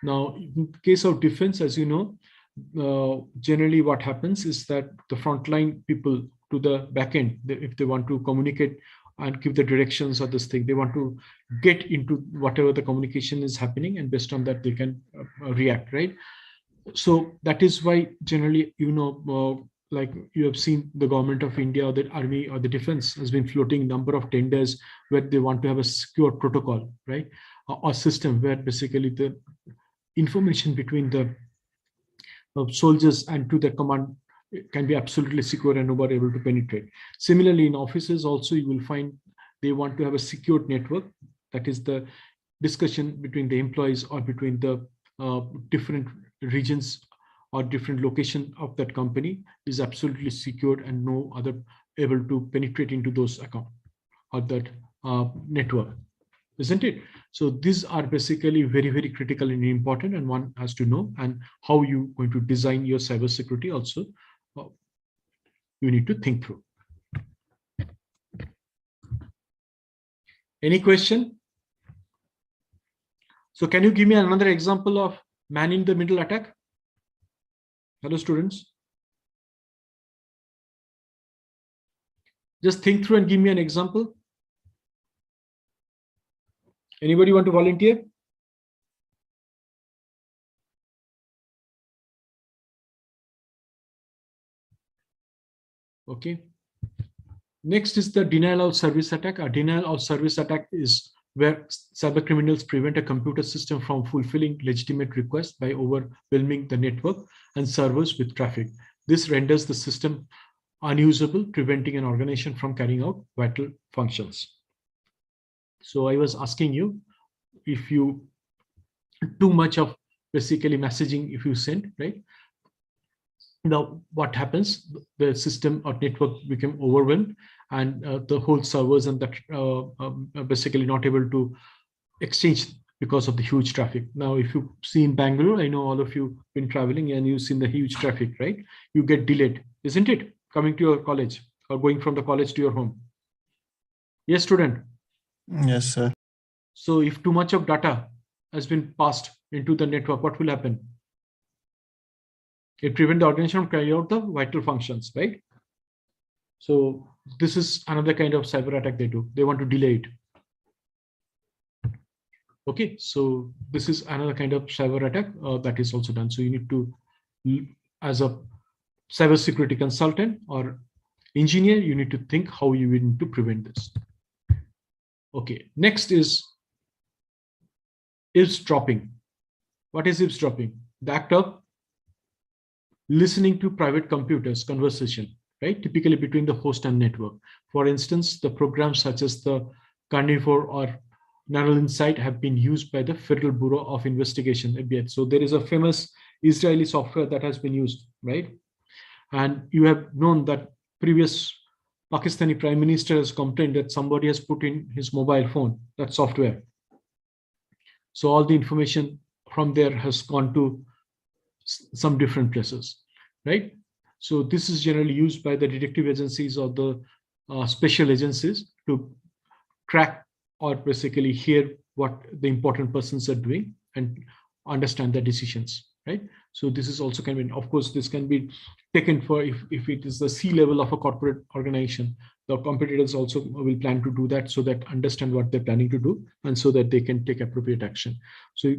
S1: Now, in case of defense, as you know, generally what happens is that the frontline people to the backend, if they want to communicate and give the directions of this thing, they want to get into whatever the communication is happening, and based on that they can react, right? So that is why generally, like you have seen the government of India or the army or the defense has been floating number of tenders where they want to have a secure protocol, right? Or system where basically the information between the soldiers and to the command can be absolutely secure and nobody able to penetrate. Similarly, in offices also, you will find they want to have a secured network. That is the discussion between the employees or between the different regions or different location of that company is absolutely secured and no other able to penetrate into those account or that network, isn't it? So these are basically very, very critical and important, and one has to know. And how you going to design your cybersecurity also, you need to think through. Any question? So can you give me another example of man in the middle attack? Hello, students. Just think through and give me an example. Anybody want to volunteer? Okay. Next is the denial of service attack. A denial of service attack is where cyber criminals prevent a computer system from fulfilling legitimate requests by overwhelming the network and servers with traffic. This renders the system unusable, preventing an organization from carrying out vital functions. So I was asking you, if you too much of basically messaging, if you send, right? Now what happens? The system or network become overwhelmed, and the whole servers and that are basically not able to exchange because of the huge traffic. Now, if you see in Bangalore, I know all of you been traveling and you've seen the huge traffic, right? You get delayed, isn't it? Coming to your college or going from the college to your home. Yes, student.
S6: Yes, sir.
S1: So if too much of data has been passed into the network, what will happen? It prevents the organization from carrying out the vital functions, right? So this is another kind of cyber attack they do. They want to delay it. Okay, so this is another kind of cyber attack that is also done. So you need to, as a cybersecurity consultant or engineer, you need to think how you need to prevent this. Okay, next is eavesdropping. What is eavesdropping? The act of listening to private computers conversation, right? Typically between the host and network. For instance, the programs such as the Carnivore or Narrow Insight have been used by the Federal Bureau of Investigation, FBI. So there is a famous Israeli software that has been used, right? And you have known that previous Pakistani Prime Minister has complained that somebody has put in his mobile phone that software. So all the information from there has gone to some different places, right? So this is generally used by the detective agencies or the special agencies to track or basically hear what the important persons are doing and understand the decisions, right? So this is also can be, of course, this can be taken for if it is the C level of a corporate organization, the competitors also will plan to do that so that understand what they're planning to do and so that they can take appropriate action. So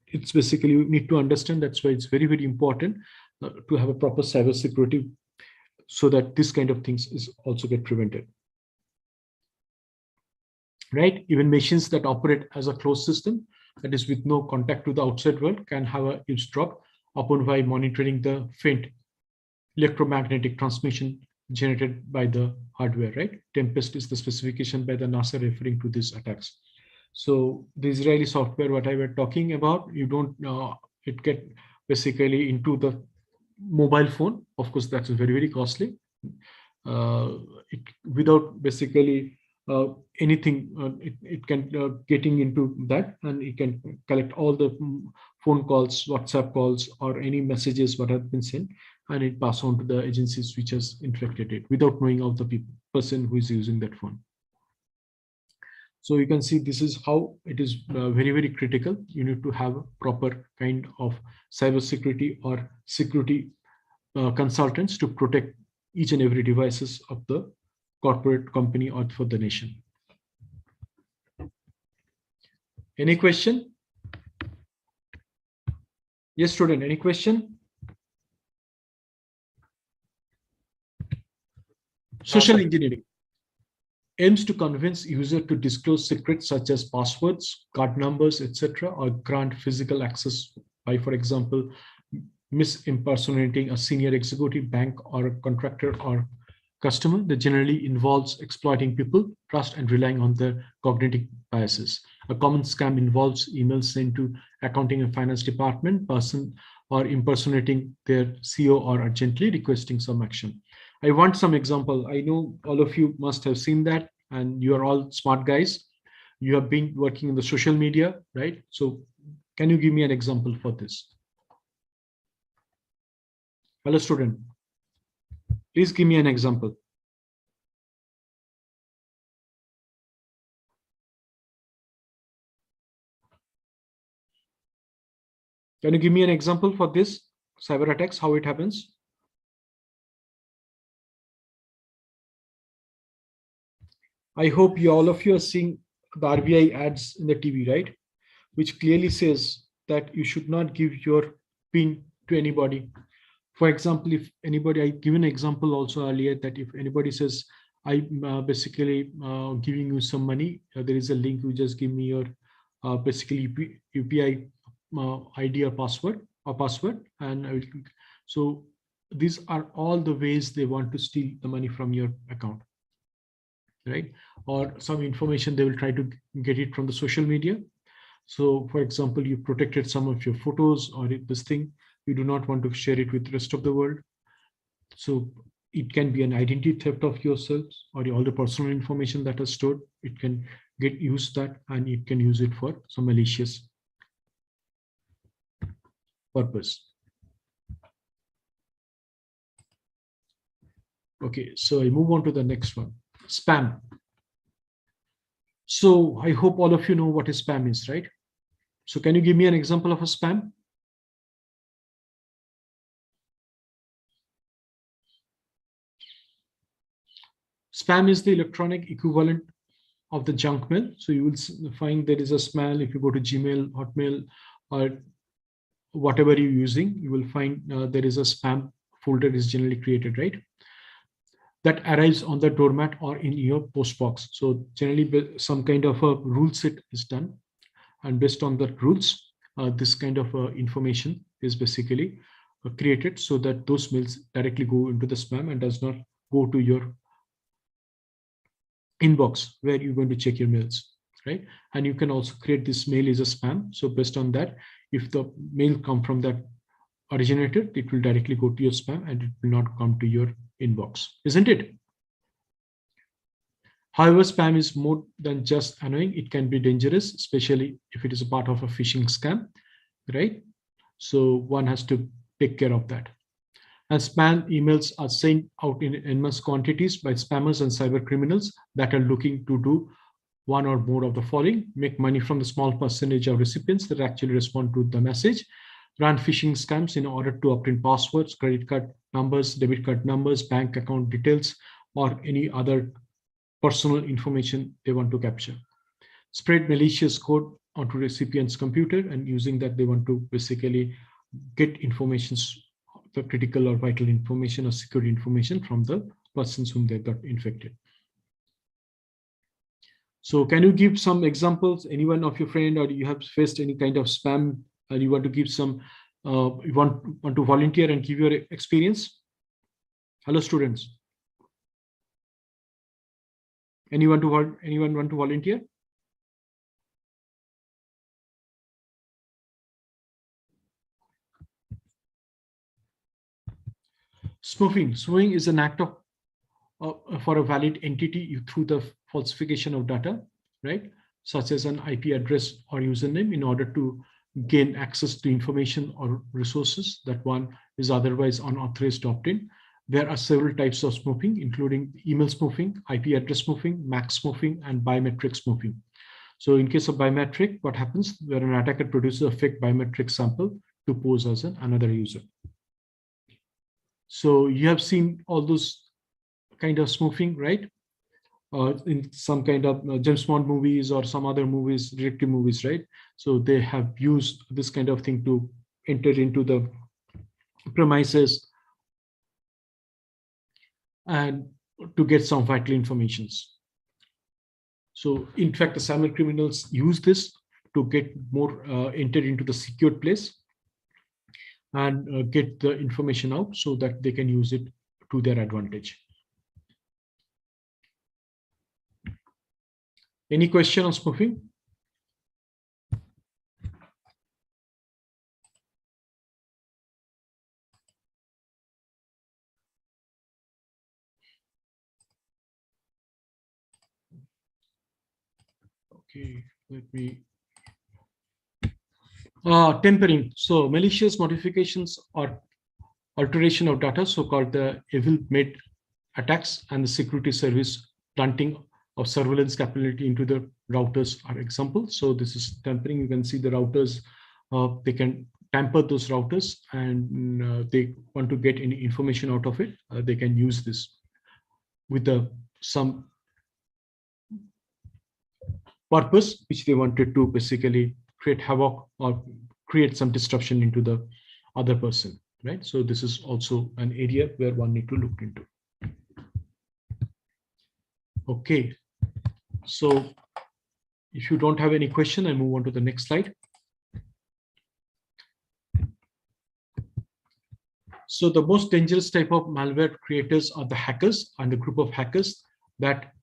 S1: it's basically you need to understand, that's why it's very, very important to have a proper cyber security so that this kind of things is also get prevented. Right? Even machines that operate as a closed system, that is with no contact to the outside world, can have a eavesdrop upon by monitoring the faint electromagnetic transmission generated by the hardware, right? Tempest is the specification by the NASA referring to these attacks. So the Israeli software, what I were talking about, you don't, it get basically into the mobile phone. Of course, that's very, very costly. It without basically anything, it can getting into that, and it can collect all the phone calls, WhatsApp calls, or any messages what have been sent, and it pass on to the agencies which has infected it without knowing of the person who is using that phone. So you can see this is how it is very, very critical. You need to have a proper kind of cyber security or security consultants to protect each and every devices of the corporate company or for the nation. Any question? Yes, student, any question? Social engineering aims to convince user to disclose secrets such as passwords, card numbers, etc., or grant physical access by, for example, misimpersonating a senior executive, bank, or a contractor or customer. That generally involves exploiting people, trust, and relying on their cognitive biases. A common scam involves emails sent to accounting and finance department person or impersonating their CEO or urgently requesting some action. I want some example. I know all of you must have seen that, and you are all smart guys. You have been working in the social media, right? So can you give me an example for this? Hello, student. Please give me an example. Can you give me an example for this cyber attacks, how it happens? I hope you all of you are seeing the RBI ads in the TV, right? Which clearly says that you should not give your PIN to anybody. For example, if anybody, I give an example also earlier that if anybody says, I'm basically giving you some money, there is a link, you just give me your basically UPI ID or password, and I will, so these are all the ways they want to steal the money from your account, right? Or some information they will try to get it from the social media. So for example, you protected some of your photos or this thing, you do not want to share it with the rest of the world. So it can be an identity theft of yourselves or all the personal information that is stored. It can get used that, and it can use it for some malicious purpose. Okay, so I move on to the next one, spam. So I hope all of you know what is spam is, right? So can you give me an example of a spam? Spam is the electronic equivalent of the junk mail. So you will find there is a smell. If you go to Gmail, Hotmail, or whatever you're using, you will find there is a spam folder is generally created, right? That arrives on the doormat or in your post box. So generally some kind of a rule set is done. And based on the rules, this kind of information is basically created so that those mails directly go into the spam and does not go to your inbox where you're going to check your mails, right? And you can also create this mail as a spam. So based on that, if the mail come from that originator, it will directly go to your spam and it will not come to your inbox, isn't it? However, spam is more than just annoying. It can be dangerous, especially if it is a part of a phishing scam, right? So one has to take care of that. And spam emails are sent out in enormous quantities by spammers and cyber criminals that are looking to do one or more of the following: make money from the small percentage of recipients that actually respond to the message, run phishing scams in order to obtain passwords, credit card numbers, debit card numbers, bank account details, or any other personal information they want to capture, spread malicious code onto recipient's computer, and using that they want to basically get information, the critical or vital information or security information from the persons whom they got infected. So can you give some examples? Anyone of your friend, or you have faced any kind of spam, and you want to give some, you want to volunteer and give your experience? Hello, students. Anyone want to volunteer? Spoofing. Spoofing is an act of for a valid entity through the falsification of data, right? Such as an IP address or username in order to gain access to information or resources that one is otherwise unauthorized to obtain. There are several types of spoofing, including email spoofing, IP address spoofing, MAC spoofing, and biometric spoofing. So in case of biometric, what happens where an attacker produces a fake biometric sample to pose as another user. So you have seen all those kind of spoofing, right? In some kind of James Bond movies or some other movies, detective movies, right? So they have used this kind of thing to enter into the premises and to get some vital informations. So in fact, the cyber criminals use this to get more entered into the secured place and get the information out so that they can use it to their advantage. Any question on spoofing? Okay, let me. Tempering. So malicious modifications or alteration of data, so-called the evil-made attacks, and the security service planting of surveillance capability into the routers are examples. So this is tampering. You can see the routers, they can tamper those routers, and they want to get any information out of it. They can use this with some purpose which they wanted to basically create havoc or create some disruption into the other person, right? So this is also an area where one need to look into. Okay, so if you don't have any question, I move on to the next slide. So the most dangerous type of malware creators are the hackers, and the group of hackers that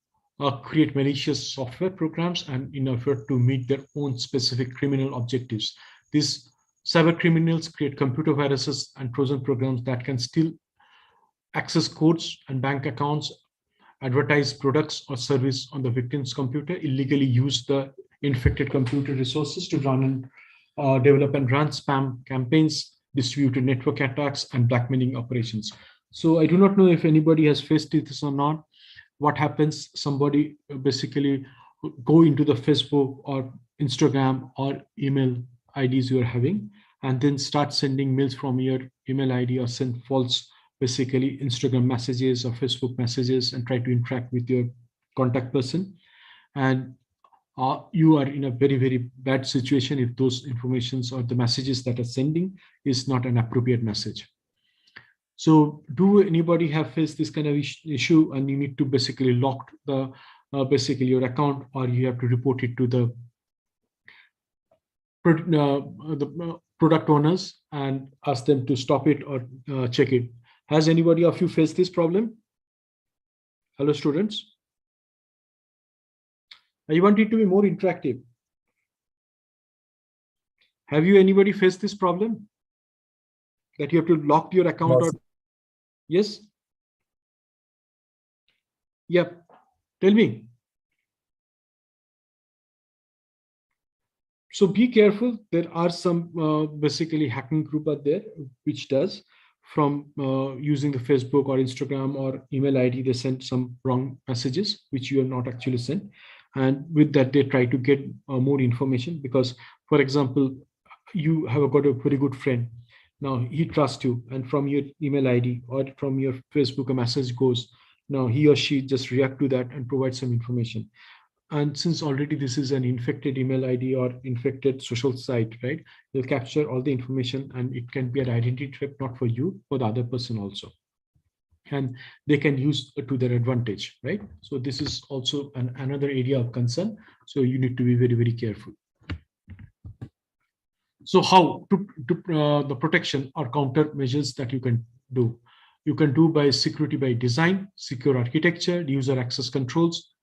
S1: create malicious software programs and in effort to meet their own specific criminal objectives. These cyber criminals create computer viruses and Trojan programs that can steal access codes and bank accounts, advertise products or service on the victim's computer, illegally use the infected computer resources to run and develop and run spam campaigns, distributed network attacks, and blackmailing operations. So I do not know if anybody has faced this or not. What happens, somebody basically go into the Facebook or Instagram or email IDs you're having, and then start sending mails from your email ID or send false basically Instagram messages or Facebook messages and try to interact with your contact person. and you are in a very, very bad situation if those informations or the messages that are sending is not an appropriate message. So do anybody have faced this kind of issue and you need to basically lock the basically your account, or you have to report it to the product owners and ask them to stop it or check it? Has anybody of you faced this problem? Hello, students. I want it to be more interactive. Have you anybody faced this problem that you have to lock your account? Or yes? Yeah, tell me. So be careful. There are some basically hacking group out there which does from using the Facebook or Instagram or email ID. They send some wrong messages which you are not actually sent, and with that they try to get more information. Because, for example, you have got a very good friend. Now he trusts you, and from your email ID or from your Facebook a message goes. Now he or she just react to that and provide some information. And since already this is an infected email ID or infected social site, right? They'll capture all the information, and it can be an identity theft, not for you, for the other person also. And they can use it to their advantage, right? So this is also another area of concern. So you need to be very, very careful. So how to the protection or countermeasures that you can do? You can do by security by design, secure architecture, user access controls,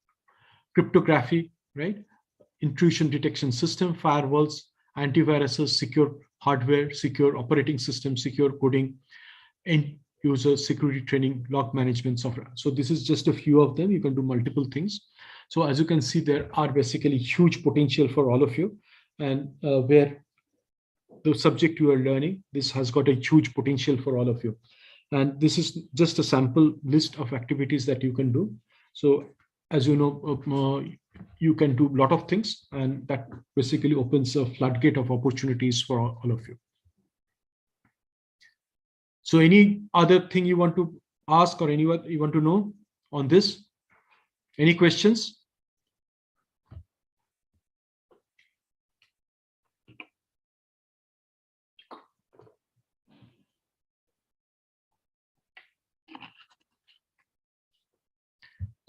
S1: cryptography, right? Intrusion detection system, firewalls, antiviruses, secure hardware, secure operating system, secure coding, and user security training, log management software. So this is just a few of them. You can do multiple things. So as you can see, there are basically huge potential for all of you, and where the subject you are learning, this has got a huge potential for all of you. And this is just a sample list of activities that you can do. So as you know, you can do a lot of things, and that basically opens a floodgate of opportunities for all of you. So any other thing you want to ask or anyone you want to know on this? Any questions?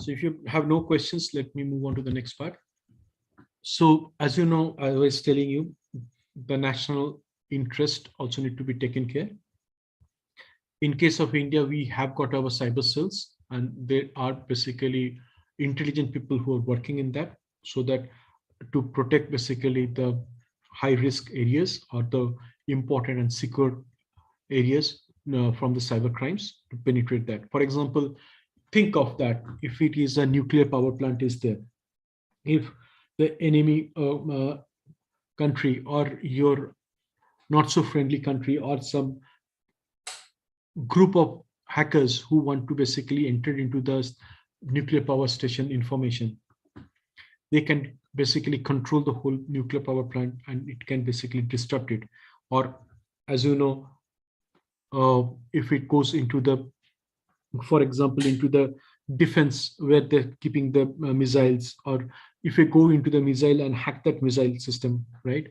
S1: So if you have no questions, let me move on to the next part. So as you know, I was telling you, the national interest also need to be taken care. In case of India, we have got our cyber cells, and there are basically intelligent people who are working in that, so that to protect basically the high risk areas or the important and secure areas from the cyber crimes, to penetrate that. For example, think of that if it is a nuclear power plant is there, if the enemy country or your not so friendly country or some group of hackers who want to basically enter into the nuclear power station information, they can basically control the whole nuclear power plant, and it can basically disrupt it. Or as you know, if it goes into the, for example, into the defense where they're keeping the missiles, or if we go into the missile and hack that missile system, right,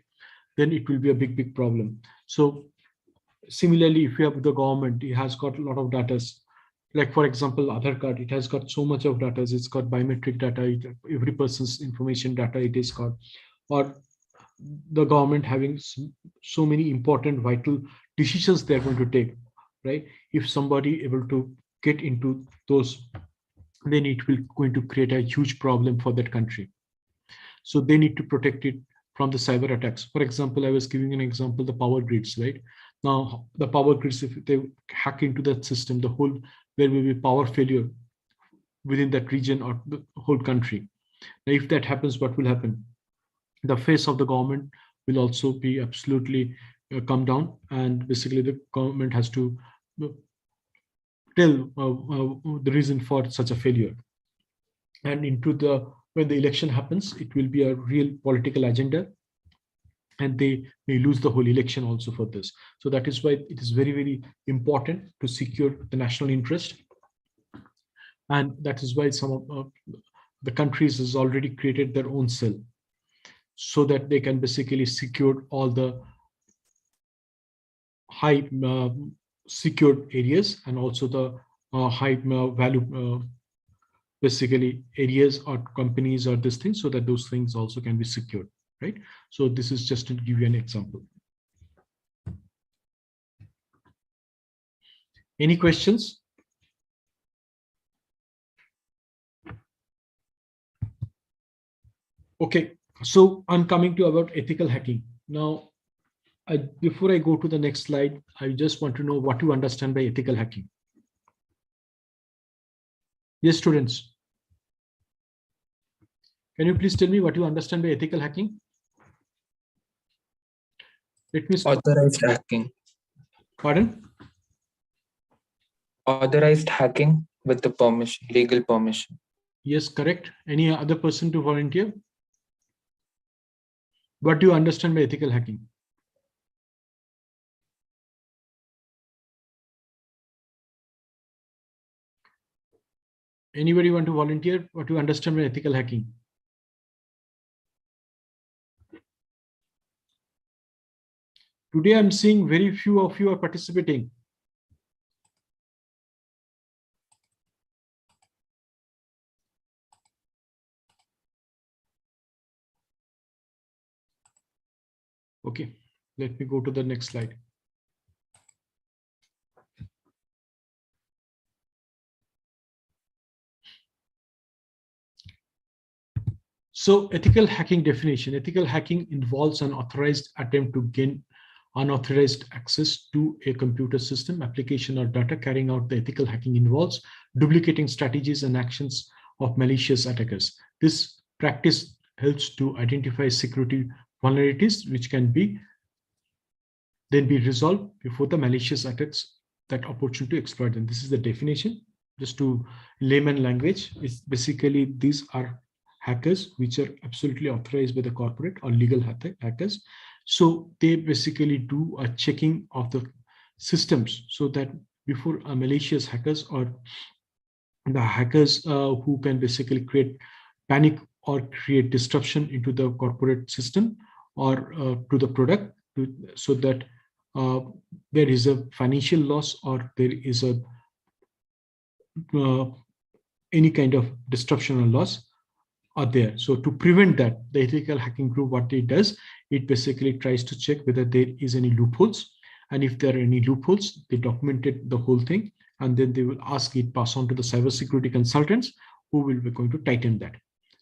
S1: then it will be a big problem. So similarly, if you have the government, it has got a lot of data, like for example Aadhaar card, it has got so much of data, it's got biometric data, every person's information data it is got. Or the government having so many important vital decisions they're going to take, right? If somebody able to get into those, then it will going to create a huge problem for that country. So they need to protect it from the cyber attacks. For example, I was giving an example, the power grids, right? Now the power grids, if they hack into that system, the whole, there will be power failure within that region or the whole country. Now if that happens, what will happen? The face of the government will also be absolutely come down, and basically the government has to tell the reason for such a failure. And into the, when the election happens, it will be a real political agenda, and they may lose the whole election also for this. So that is why it is very important to secure the national interest. And that is why some of the countries has already created their own cell so that they can basically secure all the high secured areas and also the high value basically areas or companies or this thing, so that those things also can be secured, right? So this is just to give you an example. Any questions? Okay, so I'm coming to about ethical hacking. Now, before I go to the next slide, I just want to know what you understand by ethical hacking. Yes, students. Can you please tell me what you understand by ethical hacking? Let me start.
S6: Authorized hacking.
S1: Pardon?
S6: Authorized hacking with the permission, legal permission.
S1: Yes, correct. Any other person to volunteer? What do you understand by ethical hacking? Anybody want to volunteer? What do you understand by ethical hacking? Today, I'm seeing very few of you are participating. Okay, let me go to the next slide. So ethical hacking definition. Ethical hacking involves an authorized attempt to gain unauthorized access to a computer system, application, or data. Carrying out the ethical hacking involves duplicating strategies and actions of malicious attackers. This practice helps to identify security vulnerabilities which can then be resolved before the malicious attacks that opportunity to exploit them. This is the definition. Just to layman language, it's basically these are hackers which are absolutely authorized by the corporate or legal hackers. So they basically do a checking of the systems so that before a malicious hackers or the hackers who can basically create panic or create disruption into the corporate system or to the product so that there is a financial loss or there is a any kind of disruption or loss are there. So to prevent that, the ethical hacking group, what it does, it basically tries to check whether there is any loopholes. And if there are any loopholes, they documented the whole thing. And then they will ask it, pass on to the cybersecurity consultants who will be going to tighten that.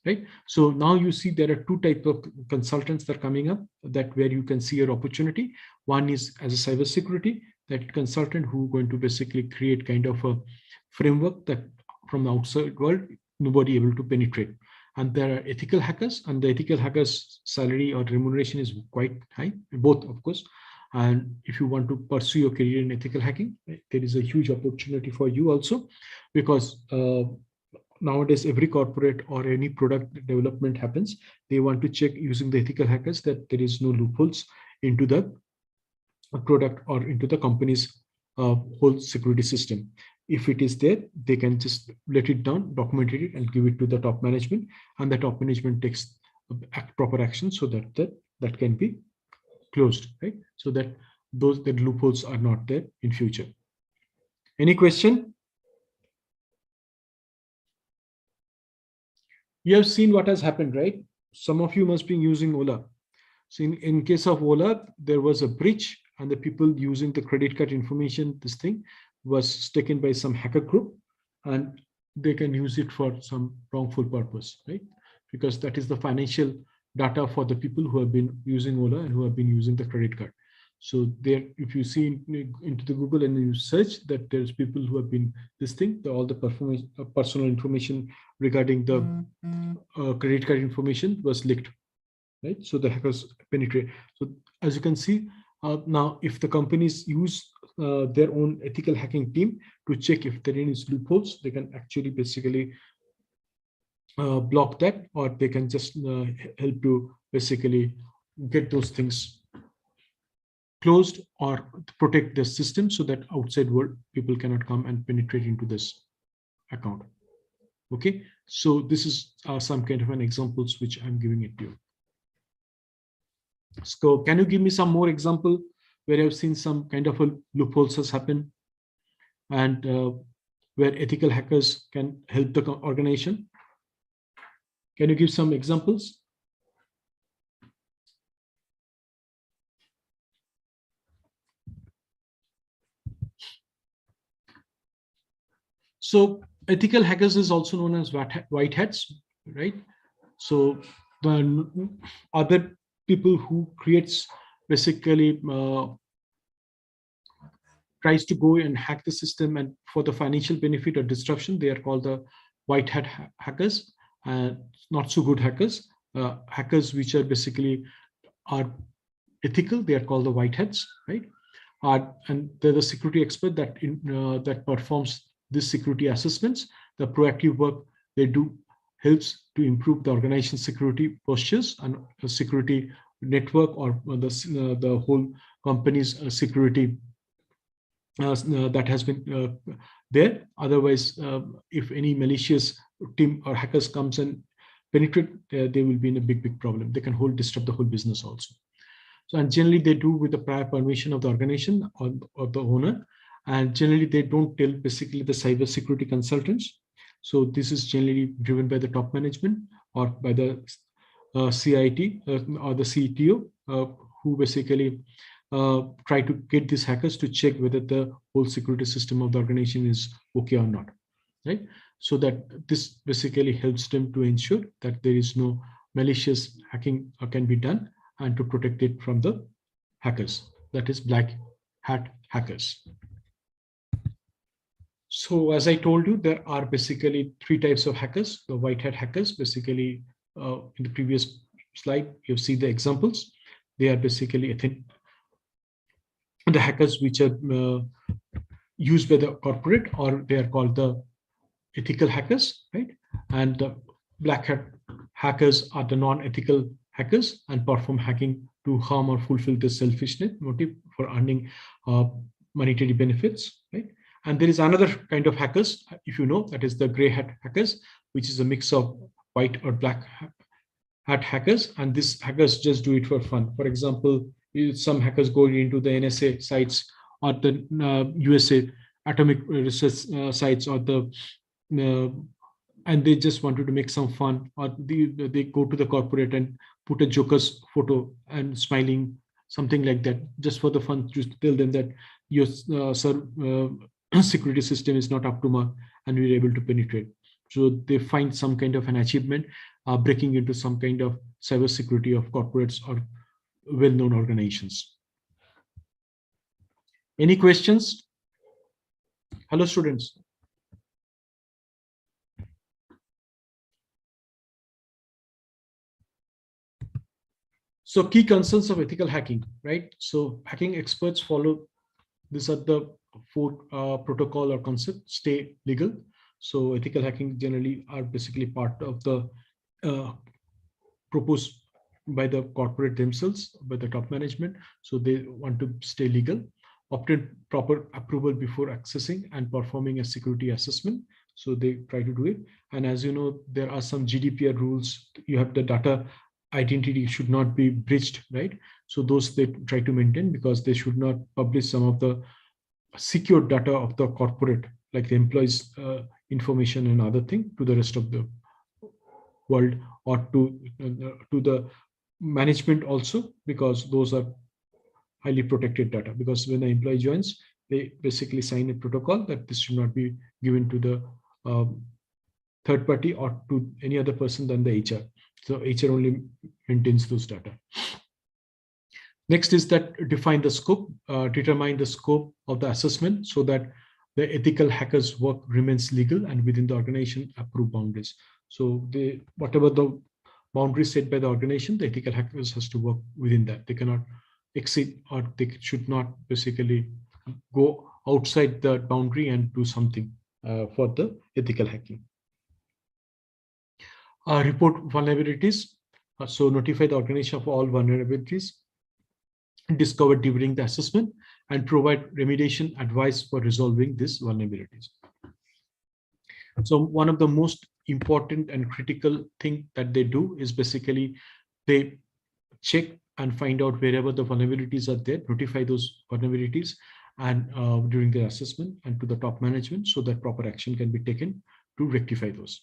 S1: Right. So now you see there are two types of consultants that are coming up that where you can see your opportunity. One is as a cybersecurity, that consultant who going to basically create kind of a framework that from the outside world, nobody able to penetrate. And there are ethical hackers, and the ethical hackers salary or remuneration is quite high, both of course. And if you want to pursue your career in ethical hacking, there is a huge opportunity for you also, because nowadays every corporate or any product development happens, they want to check using the ethical hackers that there is no loopholes into the product or into the company's whole security system. If it is there, they can just let it down, document it, and give it to the top management, and the top management takes proper action so that that can be closed, right? So that the loopholes are not there in future. Any question? You have seen what has happened, right? Some of you must be using Ola. So in case of Ola, there was a breach, and the people using the credit card information, this thing was taken by some hacker group, and they can use it for some wrongful purpose, right? Because that is the financial data for the people who have been using Ola and who have been using the credit card. So there, if you see into the Google and you search that there's people who have been this thing, all the personal information regarding the credit card information was leaked, right? So the hackers penetrate. So as you can see, now if the companies use their own ethical hacking team to check if there are any loopholes, they can actually basically block that, or they can just help to basically get those things closed or protect the system so that outside world people cannot come and penetrate into this account. Okay, so this is some kind of an examples which I'm giving it to you. So can you give me some more example where I've seen some kind of a loopholes has happened and where ethical hackers can help the organization? Can you give some examples? So ethical hackers is also known as white hats, right? So the other people who creates basically tries to go and hack the system and for the financial benefit or disruption, they are called the white hat hackers, and not so good hackers. Hackers which are basically are ethical, they are called the white hats, right? And they're the security expert that performs this security assessments. The proactive work they do helps to improve the organization security postures and security network or the whole company's security that has been there. Otherwise, if any malicious team or hackers comes and penetrate, they will be in a big problem. They can disrupt the whole business also. So, and generally they do with the prior permission of the organization or the owner, and generally they don't tell basically the cyber security consultants. So this is generally driven by the top management or by the CIT or the CTO, who basically try to get these hackers to check whether the whole security system of the organization is okay or not, right? So that this basically helps them to ensure that there is no malicious hacking can be done and to protect it from the hackers, that is black hat hackers. So as I told you, there are basically three types of hackers. The white hat hackers, basically in the previous slide, you see the examples. They are basically the hackers which are used by the corporate, or they are called the ethical hackers, right? And the black hat hackers are the non-ethical hackers and perform hacking to harm or fulfill the selfishness motive for earning monetary benefits, right? And there is another kind of hackers, if you know, that is the gray hat hackers, which is a mix of white or black hat hackers. And these hackers just do it for fun. For example, some hackers go into the NSA sites or the USA atomic research sites or the and they just wanted to make some fun, or they go to the corporate and put a joker's photo and smiling, something like that, just for the fun, to tell them that your security system is not up to mark and we're able to penetrate. So they find some kind of an achievement breaking into some kind of cybersecurity of corporates or well-known organizations. Any questions? Hello, students. So key concerns of ethical hacking, right? So hacking experts follow, these are the four protocol or concept: stay legal. So ethical hacking generally are basically part of the proposed by the corporate themselves, by the top management. So they want to stay legal, obtain proper approval before accessing and performing a security assessment. So they try to do it. And as you know, there are some GDPR rules. You have the data identity should not be breached, right? So those they try to maintain, because they should not publish some of the secure data of the corporate, like the employees information and other thing, to the rest of the world, or to the management also, because those are highly protected data. Because when the employee joins, they basically sign a protocol that this should not be given to the third party or to any other person than the HR. So HR only maintains those data. Next is that define the scope, determine the scope of the assessment so that the ethical hackers' work remains legal and within the organization approved boundaries. So they, whatever the boundaries set by the organization, the ethical hackers has to work within that. They cannot exceed, or they should not basically go outside the boundary and do something for the ethical hacking. Report vulnerabilities. So notify the organization of all vulnerabilities discovered during the assessment and provide remediation advice for resolving these vulnerabilities. So one of the most important and critical thing that they do is basically they check and find out wherever the vulnerabilities are there, notify those vulnerabilities and during the assessment and to the top management so that proper action can be taken to rectify those.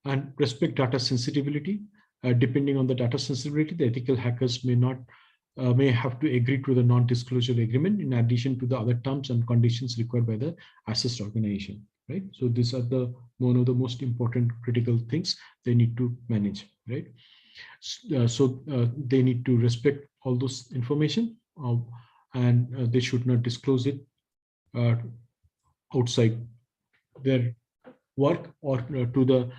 S1: And respect data sensitivity. Depending on the data sensitivity, the ethical hackers may have to agree to the non-disclosure agreement in addition to the other terms and conditions required by the assessed organization, right? So these are the one of the most important critical things they need to manage, right? So they need to respect all those information and they should not disclose it outside their work or to the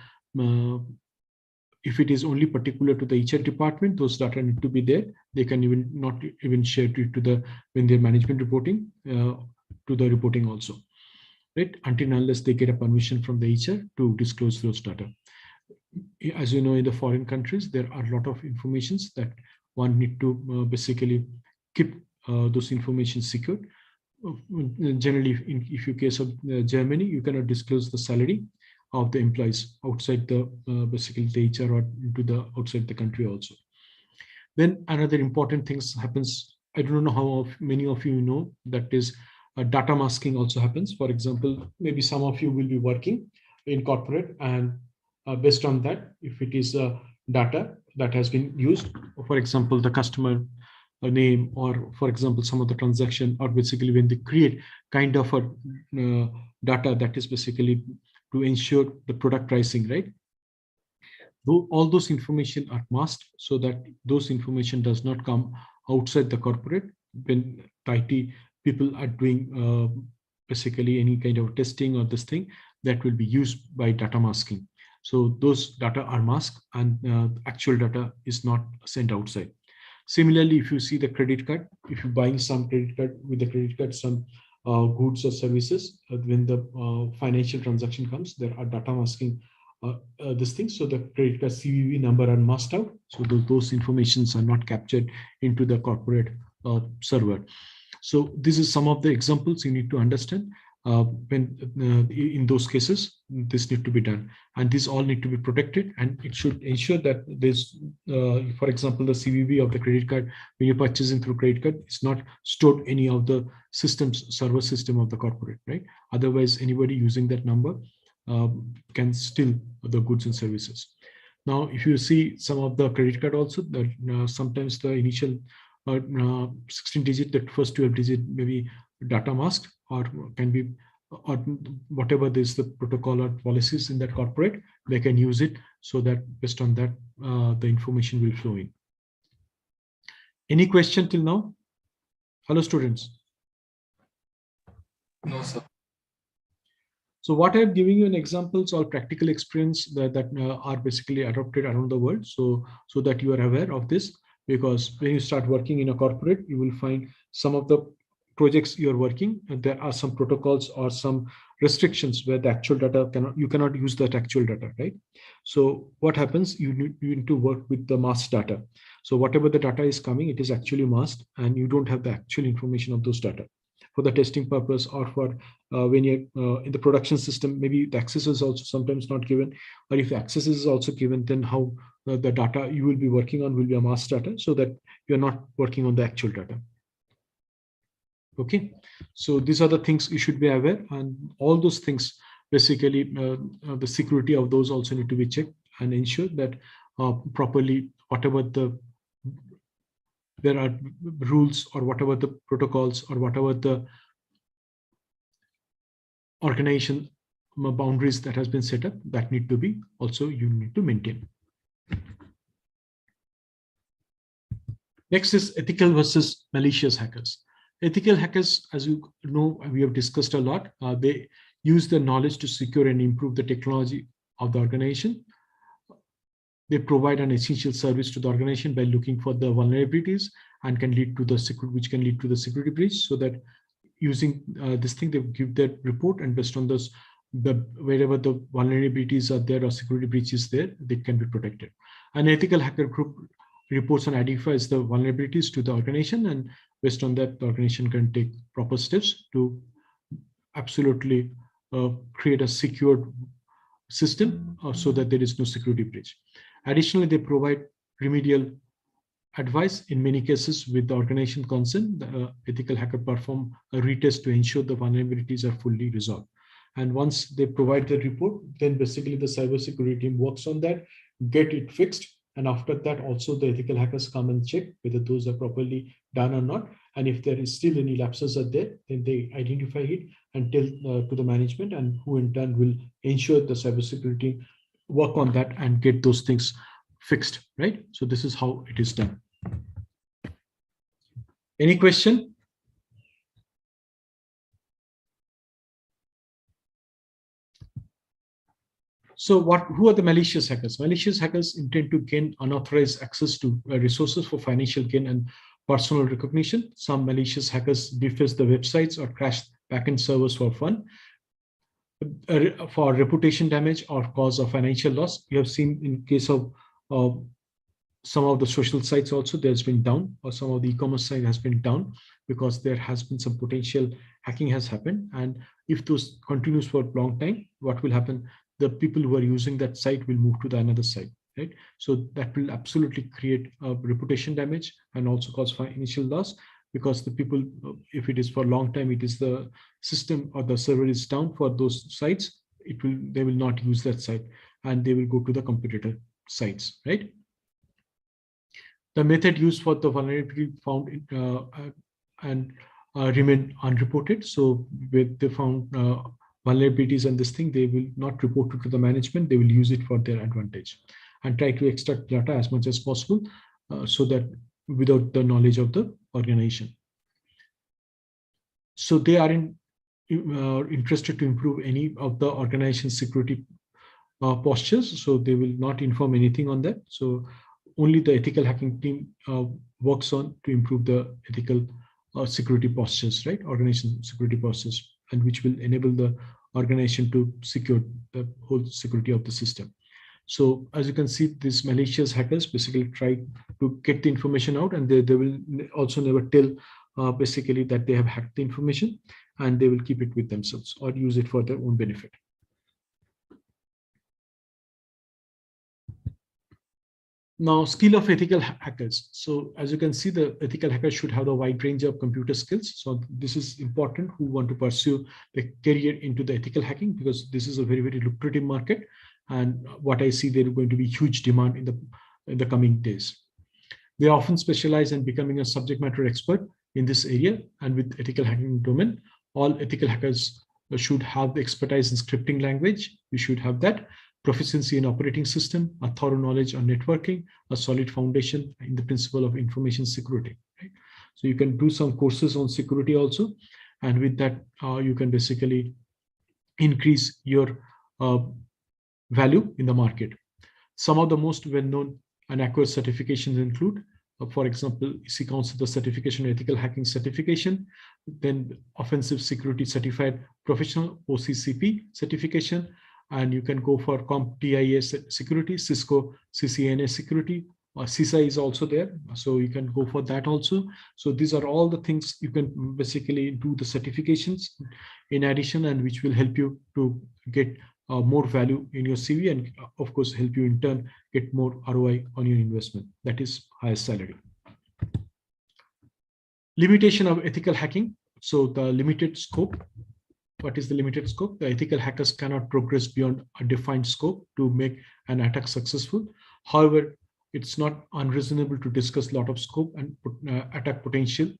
S1: if it is only particular to the HR department, those data need to be there. They can even not even share it to the when they're management reporting to the reporting also, right? Until unless they get a permission from the HR to disclose those data. As you know, in the foreign countries, there are a lot of informations that one need to basically keep those information secured. Generally, if you case of Germany, you cannot disclose the salary of the employees outside the basically the HR or into the outside the country also. Then another important things happens. I don't know how many of you know that is data masking also happens. For example, maybe some of you will be working in corporate and based on that, if it is data that has been used, for example, the customer name or for example some of the transaction or basically when they create kind of a data that is basically to ensure the product pricing, right? All those information are masked so that those information does not come outside the corporate when IT people are doing basically any kind of testing or this thing that will be used by data masking. So those data are masked and actual data is not sent outside. Similarly, if you see the credit card, if you're buying some credit card with the credit card, some goods or services, when the financial transaction comes, there are data masking this thing. So the credit card CVV number are masked out. So those informations are not captured into the corporate server. So this is some of the examples you need to understand. When in those cases, this need to be done, and these all need to be protected, and it should ensure that this, for example, the CVV of the credit card when you're purchasing through credit card is not stored any of the systems, server system of the corporate, right? Otherwise, anybody using that number can steal the goods and services. Now, if you see some of the credit card also, that sometimes the initial 16 digit, that first 12 digit maybe data masked or can be or whatever this the protocol or policies in that corporate, they can use it so that based on that the information will flow in. Any question till now? Hello students.
S6: No, sir.
S1: So what I'm giving you an examples or practical experience that are basically adopted around the world, so that you are aware of this, because when you start working in a corporate, you will find some of the projects you're working, and there are some protocols or some restrictions where the actual data you cannot use that actual data, right? So what happens, you need to work with the masked data. So whatever the data is coming, it is actually masked and you don't have the actual information of those data for the testing purpose or for when you're in the production system, maybe the access is also sometimes not given, or if access is also given, then how the data you will be working on will be a masked data so that you're not working on the actual data. Okay, so these are the things you should be aware, and all those things basically the security of those also need to be checked and ensure that properly whatever there are rules or whatever the protocols or whatever the organization boundaries that has been set up, that need to be also you need to maintain. Next is ethical versus malicious hackers. Ethical hackers, as you know, we have discussed a lot. They use their knowledge to secure and improve the technology of the organization. They provide an essential service to the organization by looking for the vulnerabilities and can lead to the which can lead to the security breach. So that using this thing, they give their report, and based on those, wherever the vulnerabilities are there or security breaches there, they can be protected. An ethical hacker group reports and identifies the vulnerabilities to the organization, and based on that, the organization can take proper steps to absolutely create a secured system so that there is no security breach. Additionally, they provide remedial advice in many cases with the organization consent. The ethical hacker perform a retest to ensure the vulnerabilities are fully resolved. And once they provide the report, then basically the cybersecurity team works on that, get it fixed. And after that, also the ethical hackers come and check whether those are properly done or not. And if there is still any lapses are there, then they identify it and tell to the management, and who in turn will ensure the cybersecurity team work on that and get those things fixed, right? So this is how it is done. Any question? So who are the malicious hackers? Malicious hackers intend to gain unauthorized access to resources for financial gain and personal recognition. Some malicious hackers deface the websites or crash backend servers for fun, for reputation damage or cause of financial loss. You have seen in case of some of the social sites also, there's been down, or some of the e-commerce site has been down because there has been some potential hacking has happened. And if those continues for a long time, what will happen? The people who are using that site will move to the another site, right? So that will absolutely create a reputation damage and also cause financial loss, because the people, if it is for a long time, it is the system or the server is down for those sites, they will not use that site and they will go to the competitor sites, right? The method used for the vulnerability found and remain unreported. So with they found vulnerabilities and this thing, they will not report it to the management. They will use it for their advantage and try to extract data as much as possible, so that without the knowledge of the organization. So they are interested to improve any of the organization's security postures. So they will not inform anything on that. So only the ethical hacking team works on to improve the ethical security postures, right? Organization security postures, and which will enable the organization to secure the whole security of the system. So as you can see, these malicious hackers basically try to get the information out, and they will also never tell basically that they have hacked the information, and they will keep it with themselves or use it for their own benefit. Now, skill of ethical hackers. So as you can see, the ethical hackers should have a wide range of computer skills. So this is important who want to pursue the career into the ethical hacking, because this is a very, very lucrative market. And what I see, there is going to be huge demand in the coming days. They often specialize in becoming a subject matter expert in this area. And with ethical hacking domain, all ethical hackers should have the expertise in scripting language. You should have that. Proficiency in operating system, a thorough knowledge on networking, a solid foundation in the principle of information security. Right? So you can do some courses on security also. And with that, you can basically increase your value in the market. Some of the most well-known and accurate certifications include, for example, EC Council, the certification, ethical hacking certification, then offensive security certified professional OCCP certification, and you can go for CompTIA security, Cisco CCNA security, CISA is also there, so you can go for that also. So these are all the things you can basically do the certifications in addition, and which will help you to get more value in your CV, and of course help you in turn get more ROI on your investment, that is higher salary. Limitation of ethical hacking. So the limited scope. What is the limited scope? The ethical hackers cannot progress beyond a defined scope to make an attack successful. However, it's not unreasonable to discuss a lot of scope and attack potential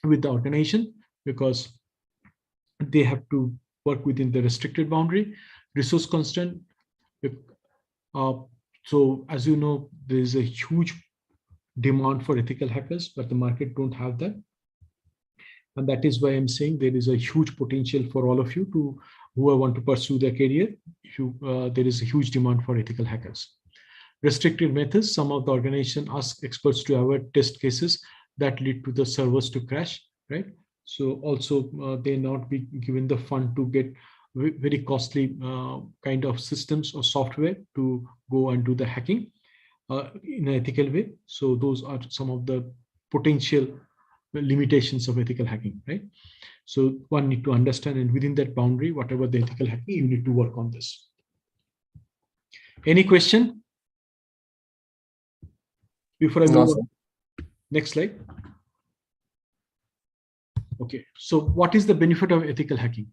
S1: with the organization, because they have to work within the restricted boundary, resource constraint. So as you know, there is a huge demand for ethical hackers, but the market don't have that. And that is why I'm saying there is a huge potential for all of you who want to pursue their career. There is a huge demand for ethical hackers. Restricted methods. Some of the organization ask experts to avoid test cases that lead to the servers to crash, right? So also they not be given the fund to get very costly kind of systems or software to go and do the hacking in an ethical way. So those are some of the potential limitations of ethical hacking, right? So one need to understand, and within that boundary, whatever the ethical hacking, you need to work on this. Any question? Before I
S6: No,
S1: move
S6: sir.
S1: on, next slide. Okay, so what is the benefit of ethical hacking?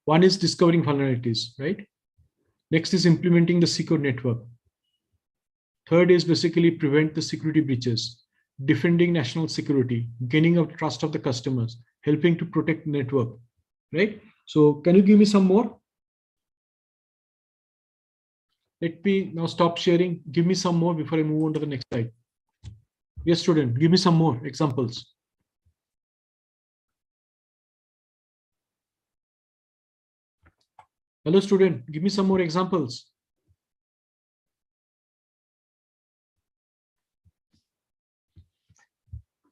S1: One is discovering vulnerabilities, right? Next is implementing the secure network. Third is basically prevent the security breaches, defending national security, gaining of trust of the customers, helping to protect network, right? So can you give me some more? Let me now stop sharing. Give me some more before I move on to the next slide. Yes, student, give me some more examples. Hello, student, give me some more examples.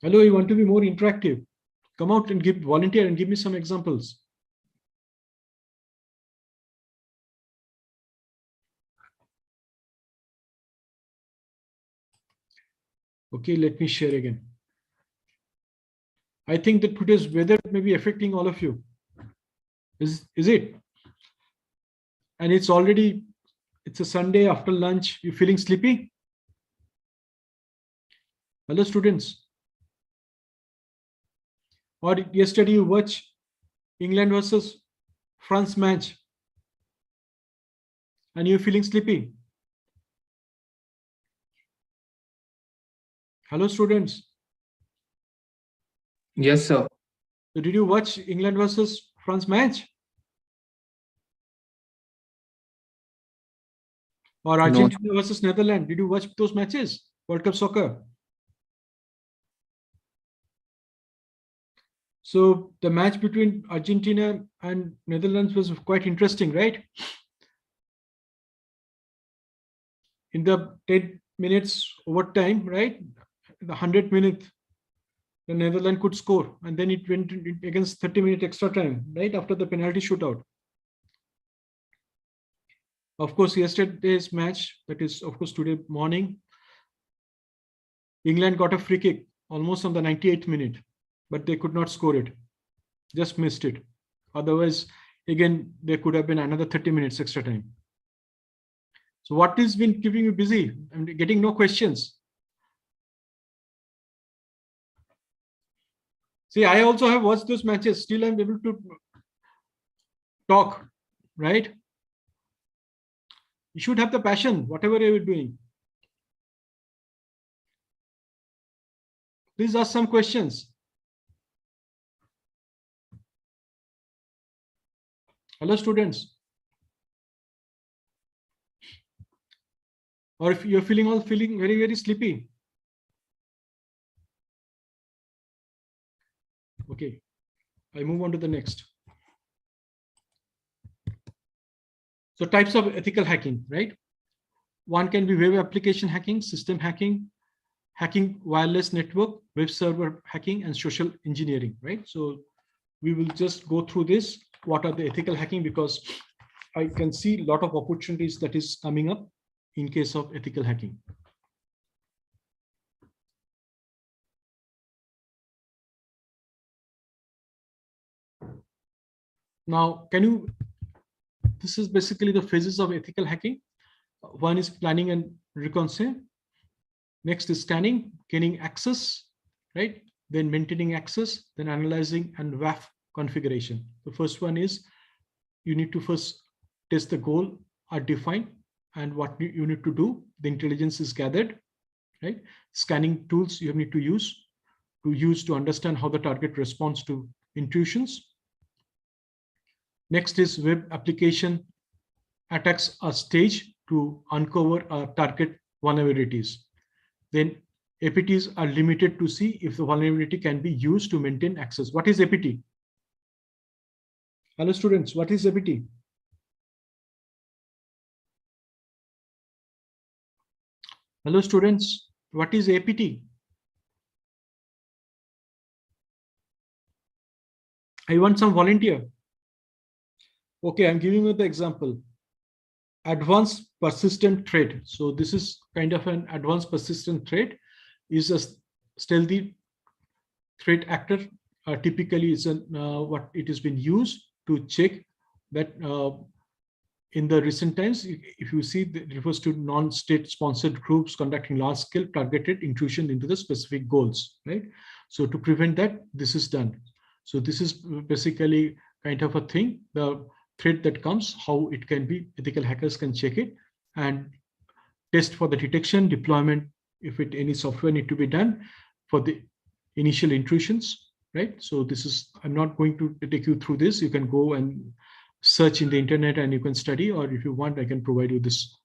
S1: Hello, you want to be more interactive? Come out and volunteer and give me some examples. Okay, let me share again. I think that today's weather may be affecting all of you. Is it? And it's a Sunday after lunch. You feeling sleepy? Hello, students. Or yesterday you watch England versus France match and you're feeling sleepy. Hello, students.
S6: Yes, sir.
S1: So did you watch England versus France match? Or Argentina versus Netherlands? Did you watch those matches? World Cup soccer. So the match between Argentina and Netherlands was quite interesting, right? In the 10 minutes overtime, right? The 100 minute, the Netherlands could score, and then it went against 30-minute extra time, right? After the penalty shootout. Of course, yesterday's match, that is, of course, today morning, England got a free kick almost on the 98th minute, but they could not score it. Just missed it. Otherwise, again, there could have been another 30 minutes extra time. So what has been keeping you busy? I'm getting no questions. See, I also have watched those matches. Still, I'm able to talk, right? You should have the passion, whatever you're doing. Please ask some questions. Hello, students. Or if you're feeling very, very sleepy. Okay, I move on to the next. So types of ethical hacking, right? One can be web application hacking, system hacking, hacking wireless network, web server hacking, and social engineering, right? So we will just go through this. What are the ethical hacking? Because I can see a lot of opportunities that is coming up in case of ethical hacking. Now, this is basically the phases of ethical hacking. One is planning and reconcile. Next is scanning, gaining access, right? Then maintaining access, then analyzing and WAF configuration. The first one is you need to first test the goal are defined and what you need to do. The intelligence is gathered, right? Scanning tools you need to use to understand how the target responds to intrusions. Next is web application attacks are staged to uncover target vulnerabilities. Then APTs are limited to see if the vulnerability can be used to maintain access. What is APT? Hello, students. What is APT? Hello, students. What is APT? I want some volunteer. Okay, I'm giving you the example. Advanced persistent threat. So this is kind of an advanced persistent threat. Is a stealthy threat actor. Typically, it's what it has been used to check that in the recent times, if you see, it refers to non-state sponsored groups conducting large-scale targeted intrusion into the specific goals, right? So to prevent that, this is done. So this is basically kind of a thing, the threat that comes, how it can be, ethical hackers can check it and test for the detection, deployment, if any software need to be done for the initial intrusions, right? So this is, I'm not going to take you through this. You can go and search in the internet and you can study, or if you want, I can provide you this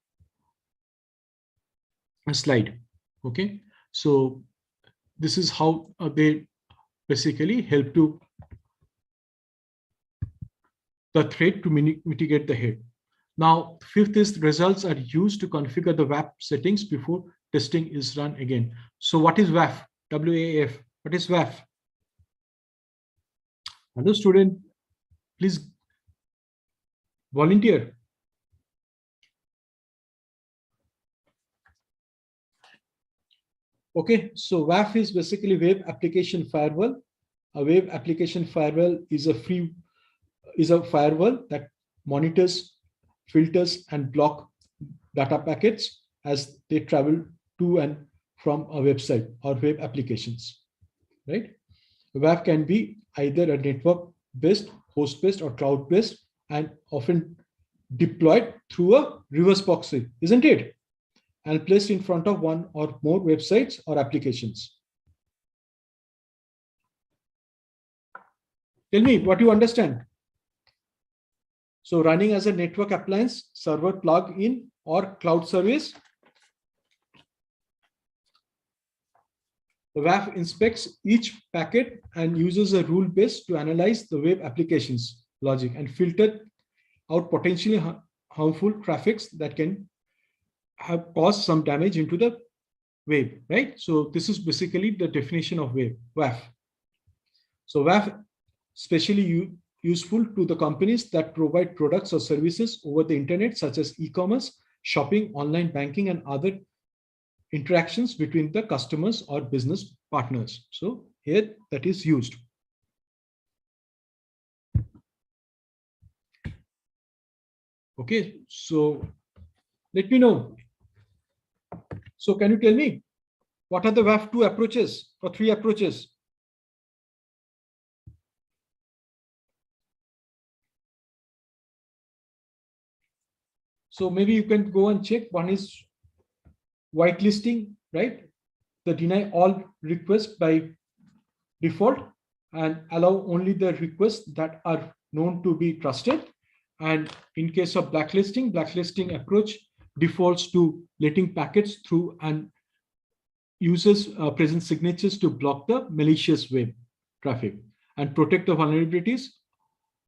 S1: slide. Okay, so this is how they basically help to the threat to mitigate the hit. Now, fifth is results are used to configure the WAF settings before testing is run again. So what is WAF? WAF. What is WAF? Hello, student, please volunteer. Okay, so WAF is basically web application firewall. A web application firewall is a firewall that monitors, filters, and block data packets as they travel to and from a website or web applications, right? WAF can be either a network-based, host-based, or cloud-based, and often deployed through a reverse proxy, isn't it? And placed in front of one or more websites or applications. Tell me what you understand. So running as a network appliance, server plug-in, or cloud service. The WAF inspects each packet and uses a rule base to analyze the web application's logic and filter out potentially harmful traffics that can have caused some damage into the web, right? So this is basically the definition of WAF. So WAF especially useful to the companies that provide products or services over the internet, such as e-commerce, shopping, online banking, and other interactions between the customers or business partners. So here that is used. Okay, so let me know. So can you tell me what are the WAF 2 approaches or 3 approaches? So maybe you can go and check. One is whitelisting, right? The deny all requests by default and allow only the requests that are known to be trusted. And in case of blacklisting approach defaults to letting packets through and uses present signatures to block the malicious web traffic and protect the vulnerabilities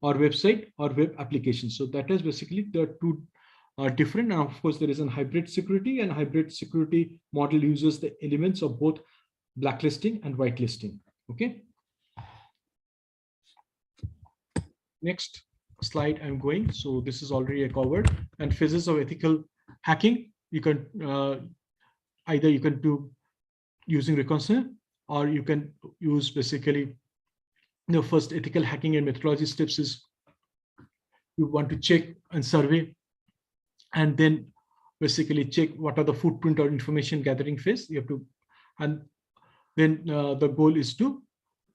S1: or website or web applications. So that is basically the two different. And of course, there is a hybrid security, and hybrid security model uses the elements of both blacklisting and whitelisting. Okay. Next slide I'm going. So this is already covered. And phases of ethical hacking. You can either you can do using reconnaissance, or you can use basically the first ethical hacking and methodology steps is you want to check and survey, and then basically check what are the footprint or information gathering phase. You have to, and then the goal is to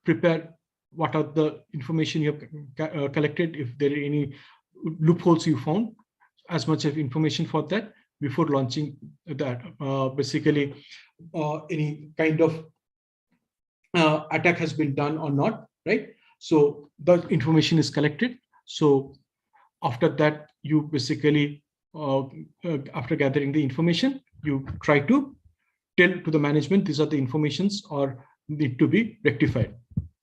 S1: prepare what are the information you have collected, if there are any loopholes you found, as much of information for that before launching that. Basically, any kind of attack has been done or not, right? So the information is collected. So after that, you basically, after gathering the information, you try to tell to the management, these are the informations or need to be rectified,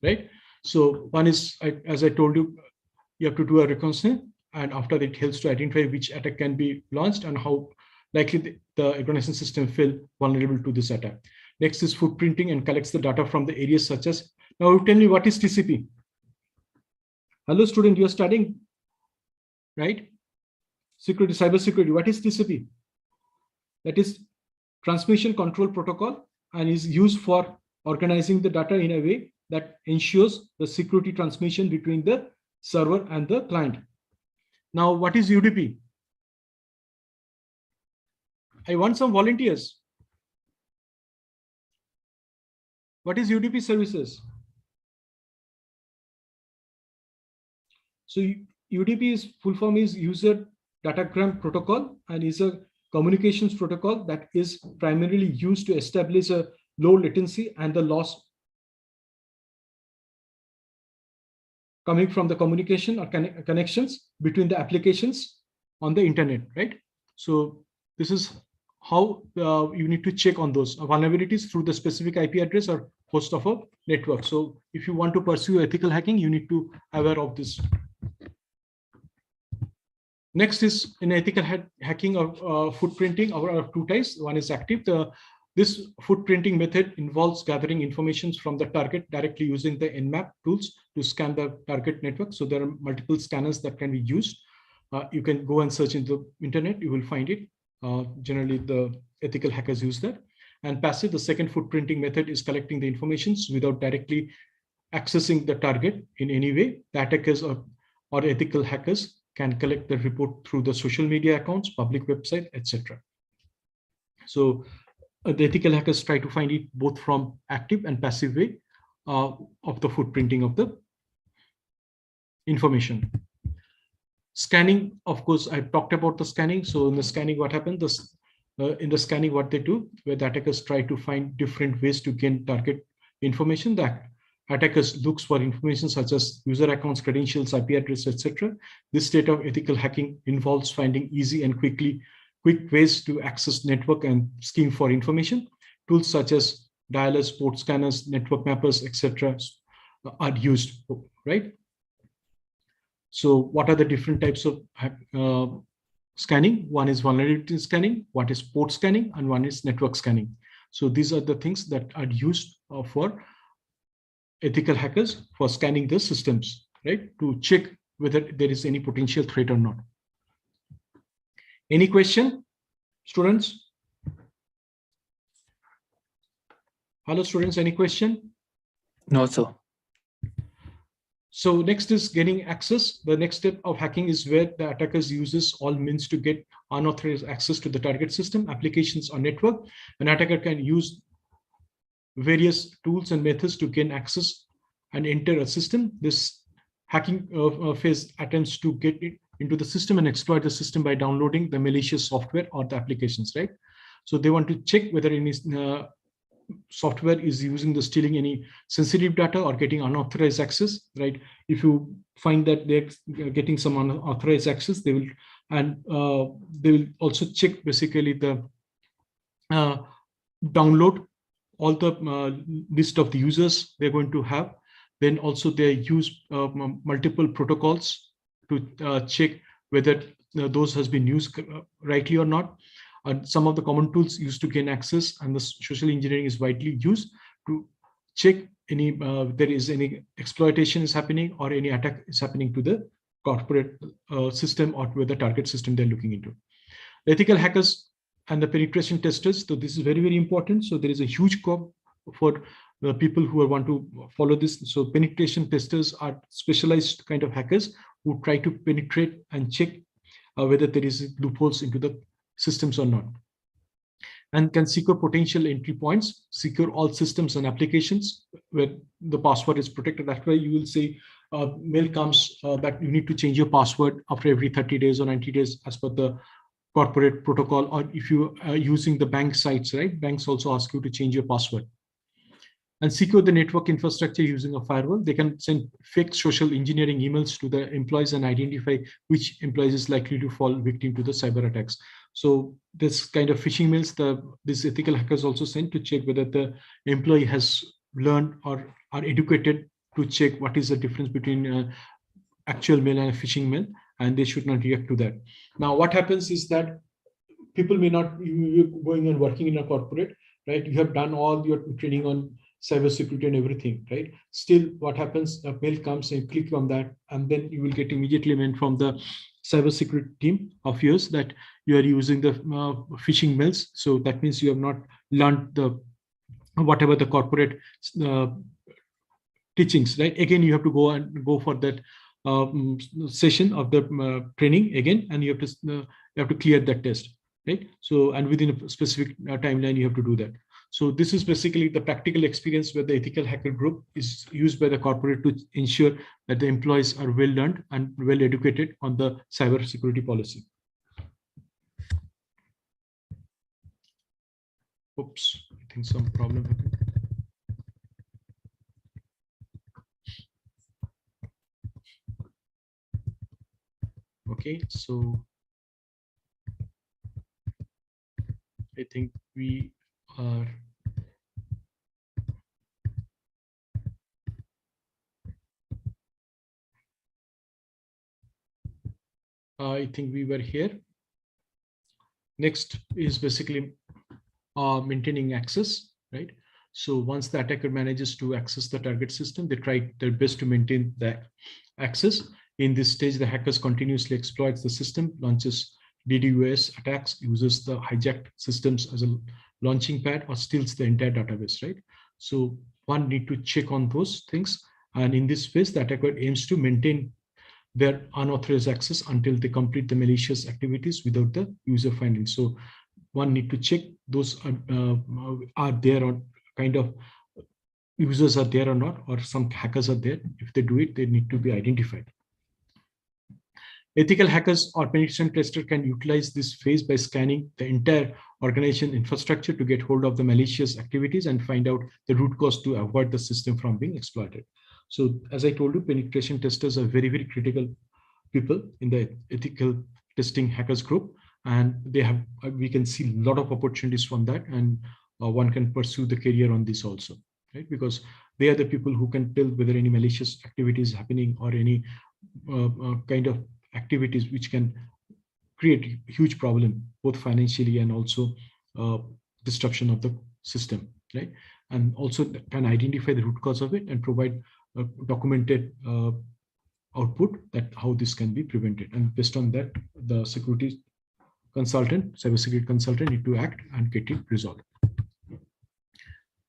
S1: right? So one is, as I told you, you have to do a reconnaissance, and after that it helps to identify which attack can be launched and how likely the reconnaissance system fell vulnerable to this attack. Next is footprinting and collects the data from the areas such as, now tell me what is TCP? Hello student, you are studying, right? Security, cyber security, what is TCP? That is transmission control protocol, and is used for organizing the data in a way that ensures the security transmission between the server and the client. Now, what is UDP? I want some volunteers. What is UDP services? So UDP is full form is user datagram protocol and is a communications protocol that is primarily used to establish a low latency and the loss coming from the communication or connections between the applications on the internet, right? So this is how you need to check on those vulnerabilities through the specific IP address or host of a network. So if you want to pursue ethical hacking, you need to aware of this. Next is in ethical hacking of footprinting of two types. One is active. This footprinting method involves gathering information from the target directly using the Nmap tools to scan the target network. So there are multiple scanners that can be used. You can go and search in the internet, you will find it. Generally, the ethical hackers use that. And passive, the second footprinting method is collecting the information without directly accessing the target in any way. The attackers or ethical hackers can collect the report through the social media accounts, public website, etc. So the ethical hackers try to find it both from active and passive way of the footprinting of the information. Scanning, of course, I talked about the scanning. So in the scanning, what happened? In the scanning, what they do, where the attackers try to find different ways to gain target information. That attackers looks for information such as user accounts, credentials, IP address, etc. This state of ethical hacking involves finding easy and quick ways to access network and scheme for information. Tools such as dialers, port scanners, network mappers, etc. are used, right? So what are the different types of scanning? One is vulnerability scanning, one is port scanning, and one is network scanning. So these are the things that are used for ethical hackers for scanning the systems, right? To check whether there is any potential threat or not. Any question, students? Hello, students, any question?
S6: No, sir.
S1: So next is getting access. The next step of hacking is where the attackers uses all means to get unauthorized access to the target system, applications, or network. An attacker can use various tools and methods to gain access and enter a system. This hacking phase attempts to get it into the system and exploit the system by downloading the malicious software or the applications, right? So they want to check whether any software is using the stealing any sensitive data or getting unauthorized access, right? If you find that they're getting some unauthorized access, they will, and they will also check basically the download all the list of the users they're going to have. Then also they use multiple protocols to check whether those has been used rightly or not. Some of the common tools used to gain access, and the social engineering is widely used to check any there is any exploitation is happening or any attack is happening to the corporate system or with the target system they're looking into. The ethical hackers and the penetration testers. So this is very, very important. So there is a huge scope for the people who want to follow this. So penetration testers are specialized kind of hackers who try to penetrate and check whether there is loopholes into the systems or not, and can secure potential entry points, secure all systems and applications where the password is protected. That's why you will see mail comes that you need to change your password after every 30 days or 90 days as per the corporate protocol. Or if you are using the bank sites, right? Banks also ask you to change your password. And secure the network infrastructure using a firewall. They can send fake social engineering emails to the employees and identify which employees is likely to fall victim to the cyber attacks. So this kind of phishing mails, these ethical hackers also send to check whether the employee has learned or are educated to check what is the difference between actual mail and a phishing mail, and they should not react to that. Now, what happens is that people may not, you're going and working in a corporate, right? You have done all your training on cybersecurity and everything, right? Still, what happens, a mail comes and click on that, and then you will get immediately mail from the cybersecurity team of yours that you are using the phishing mails. So that means you have not learned the whatever the corporate teachings, right? Again, you have to go for that session of the training again, and you have to clear that test. right? So, and within a specific timeline, you have to do that. So this is basically the practical experience where the ethical hacker group is used by the corporate to ensure that the employees are well learned and well educated on the cyber security policy. Oops, I think some problem happened. Okay, so I think we are. I think we were here. Next is basically maintaining access, right? So once the attacker manages to access the target system, they try their best to maintain the access. In this stage, the hackers continuously exploits the system, launches DDoS attacks, uses the hijacked systems as a launching pad, or steals the entire database, right? So one need to check on those things. And in this phase, the attacker aims to maintain their unauthorized access until they complete the malicious activities without the user finding. So one need to check those are there, or kind of users are there or not, or some hackers are there. If they do it, they need to be identified. Ethical hackers or penetration tester can utilize this phase by scanning the entire organization infrastructure to get hold of the malicious activities and find out the root cause to avoid the system from being exploited. So as I told you, penetration testers are very, very critical people in the ethical testing hackers group, and they have, we can see a lot of opportunities from that, and one can pursue the career on this also, right? Because they are the people who can tell whether any malicious activity is happening, or any kind of activities which can create huge problem, both financially and also disruption of the system, right? And also can identify the root cause of it and provide documented output that how this can be prevented. And based on that, the security consultant, cybersecurity consultant, need to act and get it resolved.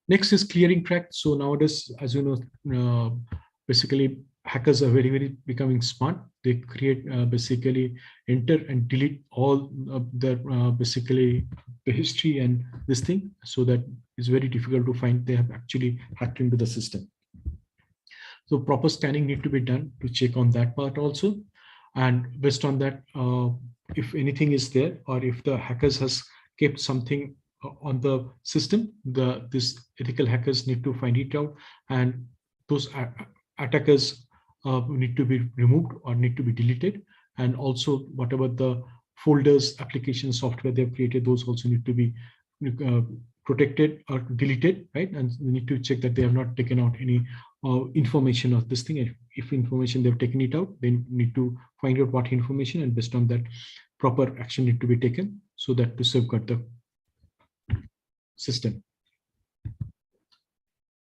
S1: Next is clearing track. So nowadays, as you know, basically hackers are very, very becoming smart. They create basically enter and delete all their basically the history and this thing, so that it's very difficult to find they have actually hacked into the system. So proper scanning need to be done to check on that part also. And based on that, if anything is there, or if the hackers has kept something on the system, this ethical hackers need to find it out, and those attackers need to be removed or need to be deleted. And also whatever the folders, application, software they've created, those also need to be protected or deleted, right? And we need to check that they have not taken out any information of this thing. If information they've taken it out, they need to find out what information, and based on that, proper action need to be taken so that to safeguard the system.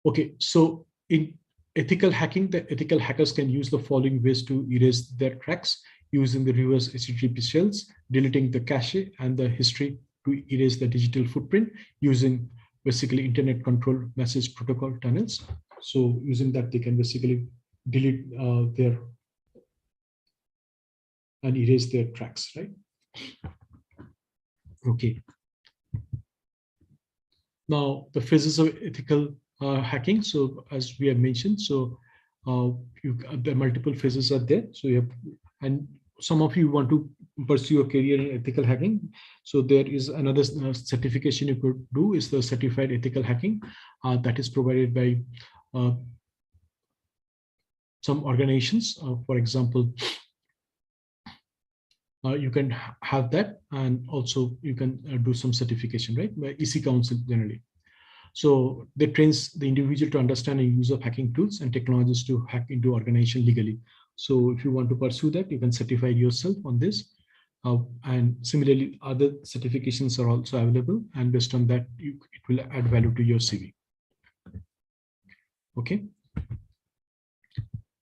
S1: Okay, so in ethical hacking, the ethical hackers can use the following ways to erase their tracks, using the reverse HTTP shells, deleting the cache and the history to erase the digital footprint, using basically internet control message protocol tunnels. So using that, they can basically delete their and erase their tracks, right? Okay. Now the phases of ethical hacking. So as we have mentioned, so the multiple phases are there. So you have, and some of you want to pursue a career in ethical hacking. So there is another certification you could do, is the certified ethical hacking that is provided by some organizations. For example, you can have that, and also you can do some certification, right, by EC Council generally. So they trains the individual to understand and use of hacking tools and technologies to hack into organization legally. So if you want to pursue that, you can certify yourself on this. And similarly, other certifications are also available, and based on that, it will add value to your CV. Okay.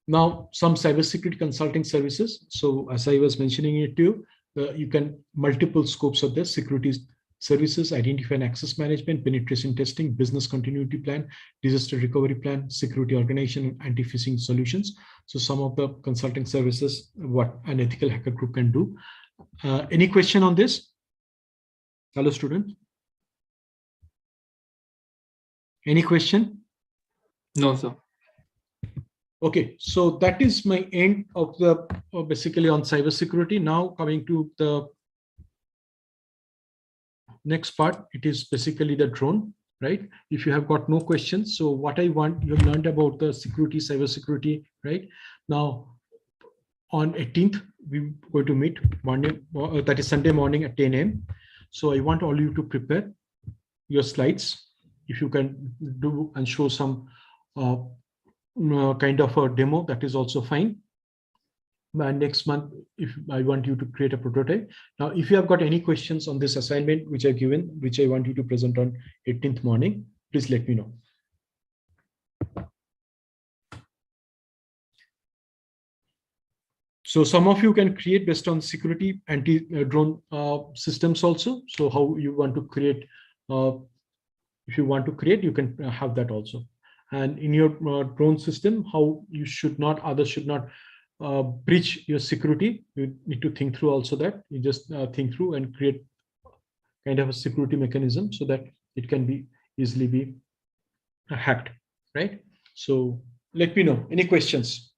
S1: Now, some cybersecurity consulting services. So as I was mentioning it to you, you can multiple scopes of this: security services, identify and access management, penetration testing, business continuity plan, disaster recovery plan, security organization, anti-phishing solutions. So some of the consulting services, what an ethical hacker group can do. Any question on this? Hello, students. Any question?
S6: No, sir.
S1: Okay, so that is my end of the basically on cybersecurity. Now coming to the next part, it is basically the drone, right? If you have got no questions, so what I want, you have learned about the security, cybersecurity, right? Now on 18th, we're going to meet morning, that is Sunday morning at 10 a.m. So I want all you to prepare your slides. If you can do and show some kind of a demo, that is also fine. And next month, if I want you to create a prototype. Now, if you have got any questions on this assignment, which I've given, which I want you to present on 18th morning, please let me know. So some of you can create based on security anti-drone systems also. So how you want to create, if you want to create, you can have that also. And in your drone system, how you should not, others should not breach your security. You need to think through also that. You just think through and create kind of a security mechanism so that it can be easily be hacked, right? So let me know. Any questions?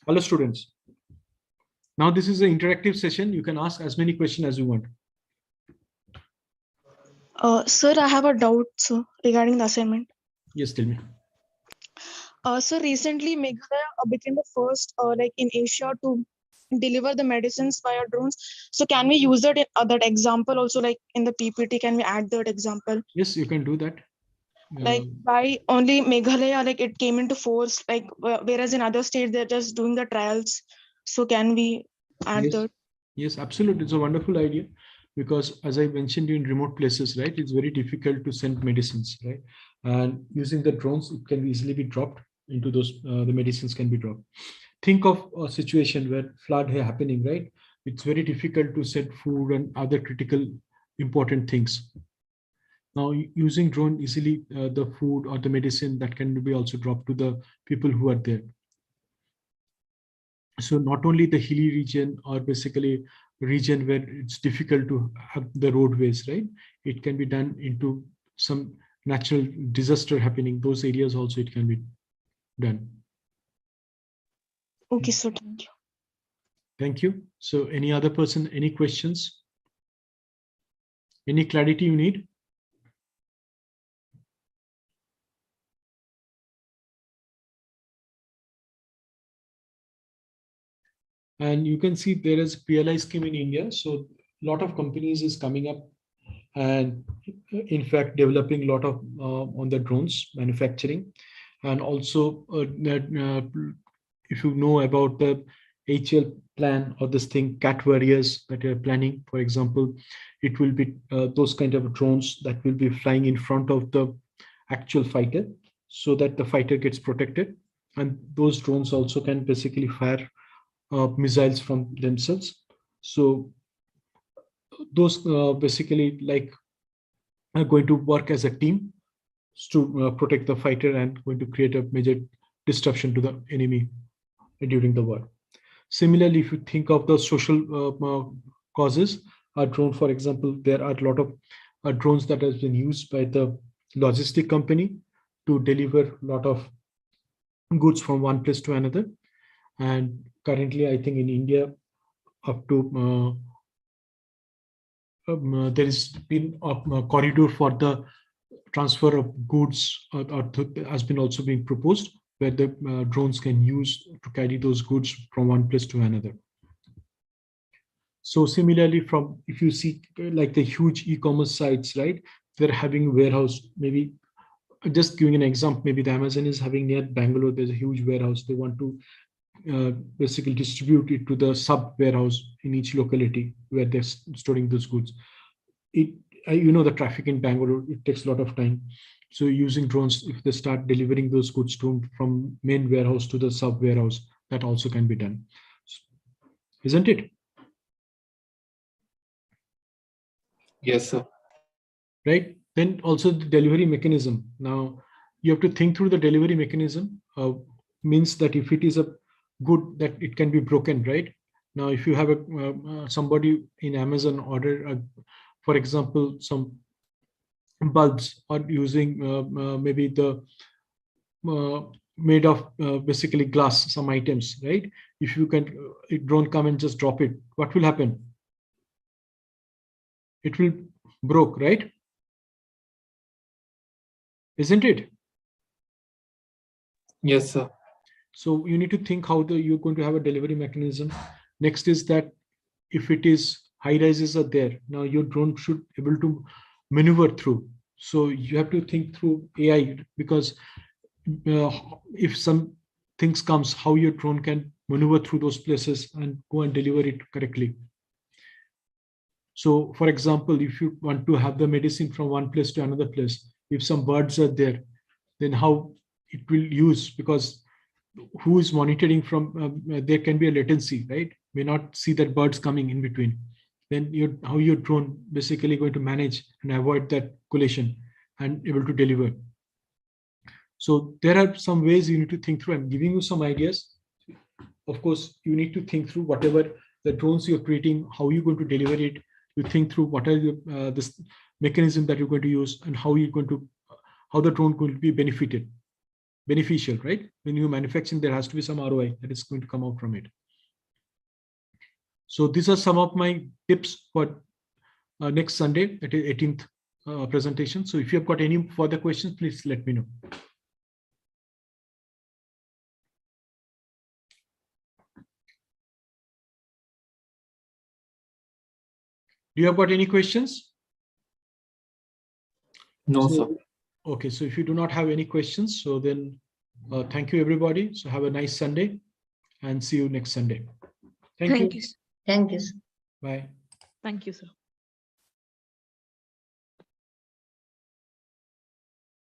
S1: Hello, students. Now this is an interactive session. You can ask as many questions as you want.
S7: Sir, I have a doubt, sir, regarding the assignment.
S1: Yes, tell me.
S7: So recently, Meghalaya became the first, like in Asia, to deliver the medicines via drones. So can we use that in that example also, like in the PPT? Can we add that example?
S1: Yes, you can do that.
S7: Like by only Meghalaya, like it came into force, like whereas in other states they're just doing the trials. So can we add
S1: Yes.
S7: that?
S1: Yes, absolutely. It's a wonderful idea because as I mentioned in remote places, right, it's very difficult to send medicines, right? And using the drones, it can easily be dropped into those, the medicines can be dropped. Think of a situation where flood happening, right? It's very difficult to send food and other critical important things. Now using drone easily, the food or the medicine that can be also dropped to the people who are there. So not only the hilly region or basically region where it's difficult to have the roadways, right? It can be done into some natural disaster happening. Those areas also it can be done.
S7: Okay, sir. Thank you.
S1: Thank you. So any other person, any questions? Any clarity you need? And you can see there is PLI scheme in India. So a lot of companies is coming up and in fact developing a lot of on the drones manufacturing. And also if you know about the HL plan or this thing, cat warriors that you're planning, for example, it will be those kind of drones that will be flying in front of the actual fighter so that the fighter gets protected. And those drones also can basically fire missiles from themselves. So those basically like are going to work as a team to protect the fighter and going to create a major disruption to the enemy during the war. Similarly, if you think of the social causes, a drone, for example, there are a lot of drones that has been used by the logistic company to deliver a lot of goods from one place to another. And currently, I think in India, up to there has been a corridor for the transfer of goods has been also being proposed where the drones can use to carry those goods from one place to another. So similarly, from if you see like the huge e-commerce sites, right, they're having warehouse, maybe just giving an example, maybe the Amazon is having near Bangalore, there's a huge warehouse. They want to basically distribute it to the sub warehouse in each locality where they're storing those goods. You know, the traffic in Bangalore, it takes a lot of time. So using drones, if they start delivering those goods from main warehouse to the sub warehouse, that also can be done, isn't it?
S6: Yes, sir.
S1: Right. Then also the delivery mechanism. Now you have to think through the delivery mechanism. Means that if it is a good that it can be broken, right? Now, if you have somebody in Amazon order, for example, some bulbs or using maybe the made of basically glass, some items, right? If you can, it drone come and just drop it, what will happen? It will broke, right? Isn't it?
S6: Yes, sir.
S1: So you need to think how you're going to have a delivery mechanism. Next is that if it is high rises are there, now your drone should able to maneuver through. So you have to think through AI, because if some things comes, how your drone can maneuver through those places and go and deliver it correctly. So for example, if you want to have the medicine from one place to another place, if some birds are there, then how it will use, because who is monitoring from, there can be a latency, right? May not see that birds coming in between. Then how your drone basically going to manage and avoid that collision and able to deliver. So there are some ways you need to think through. I'm giving you some ideas. Of course, you need to think through whatever the drones you're creating, how you're going to deliver it. You think through what are this mechanism that you're going to use, and how you're going to, how the drone will be beneficial, right? When you're manufacturing, there has to be some ROI that is going to come out from it. So these are some of my tips for next Sunday at 18th presentation. So if you have got any further questions, please let me know. Do you have got any questions?
S6: No, sir.
S1: Okay, so if you do not have any questions, so then thank you, everybody. So have a nice Sunday and see you next Sunday. Thank you.
S2: Thank you.
S3: Thank you, sir.
S1: Bye.
S2: Thank you, sir.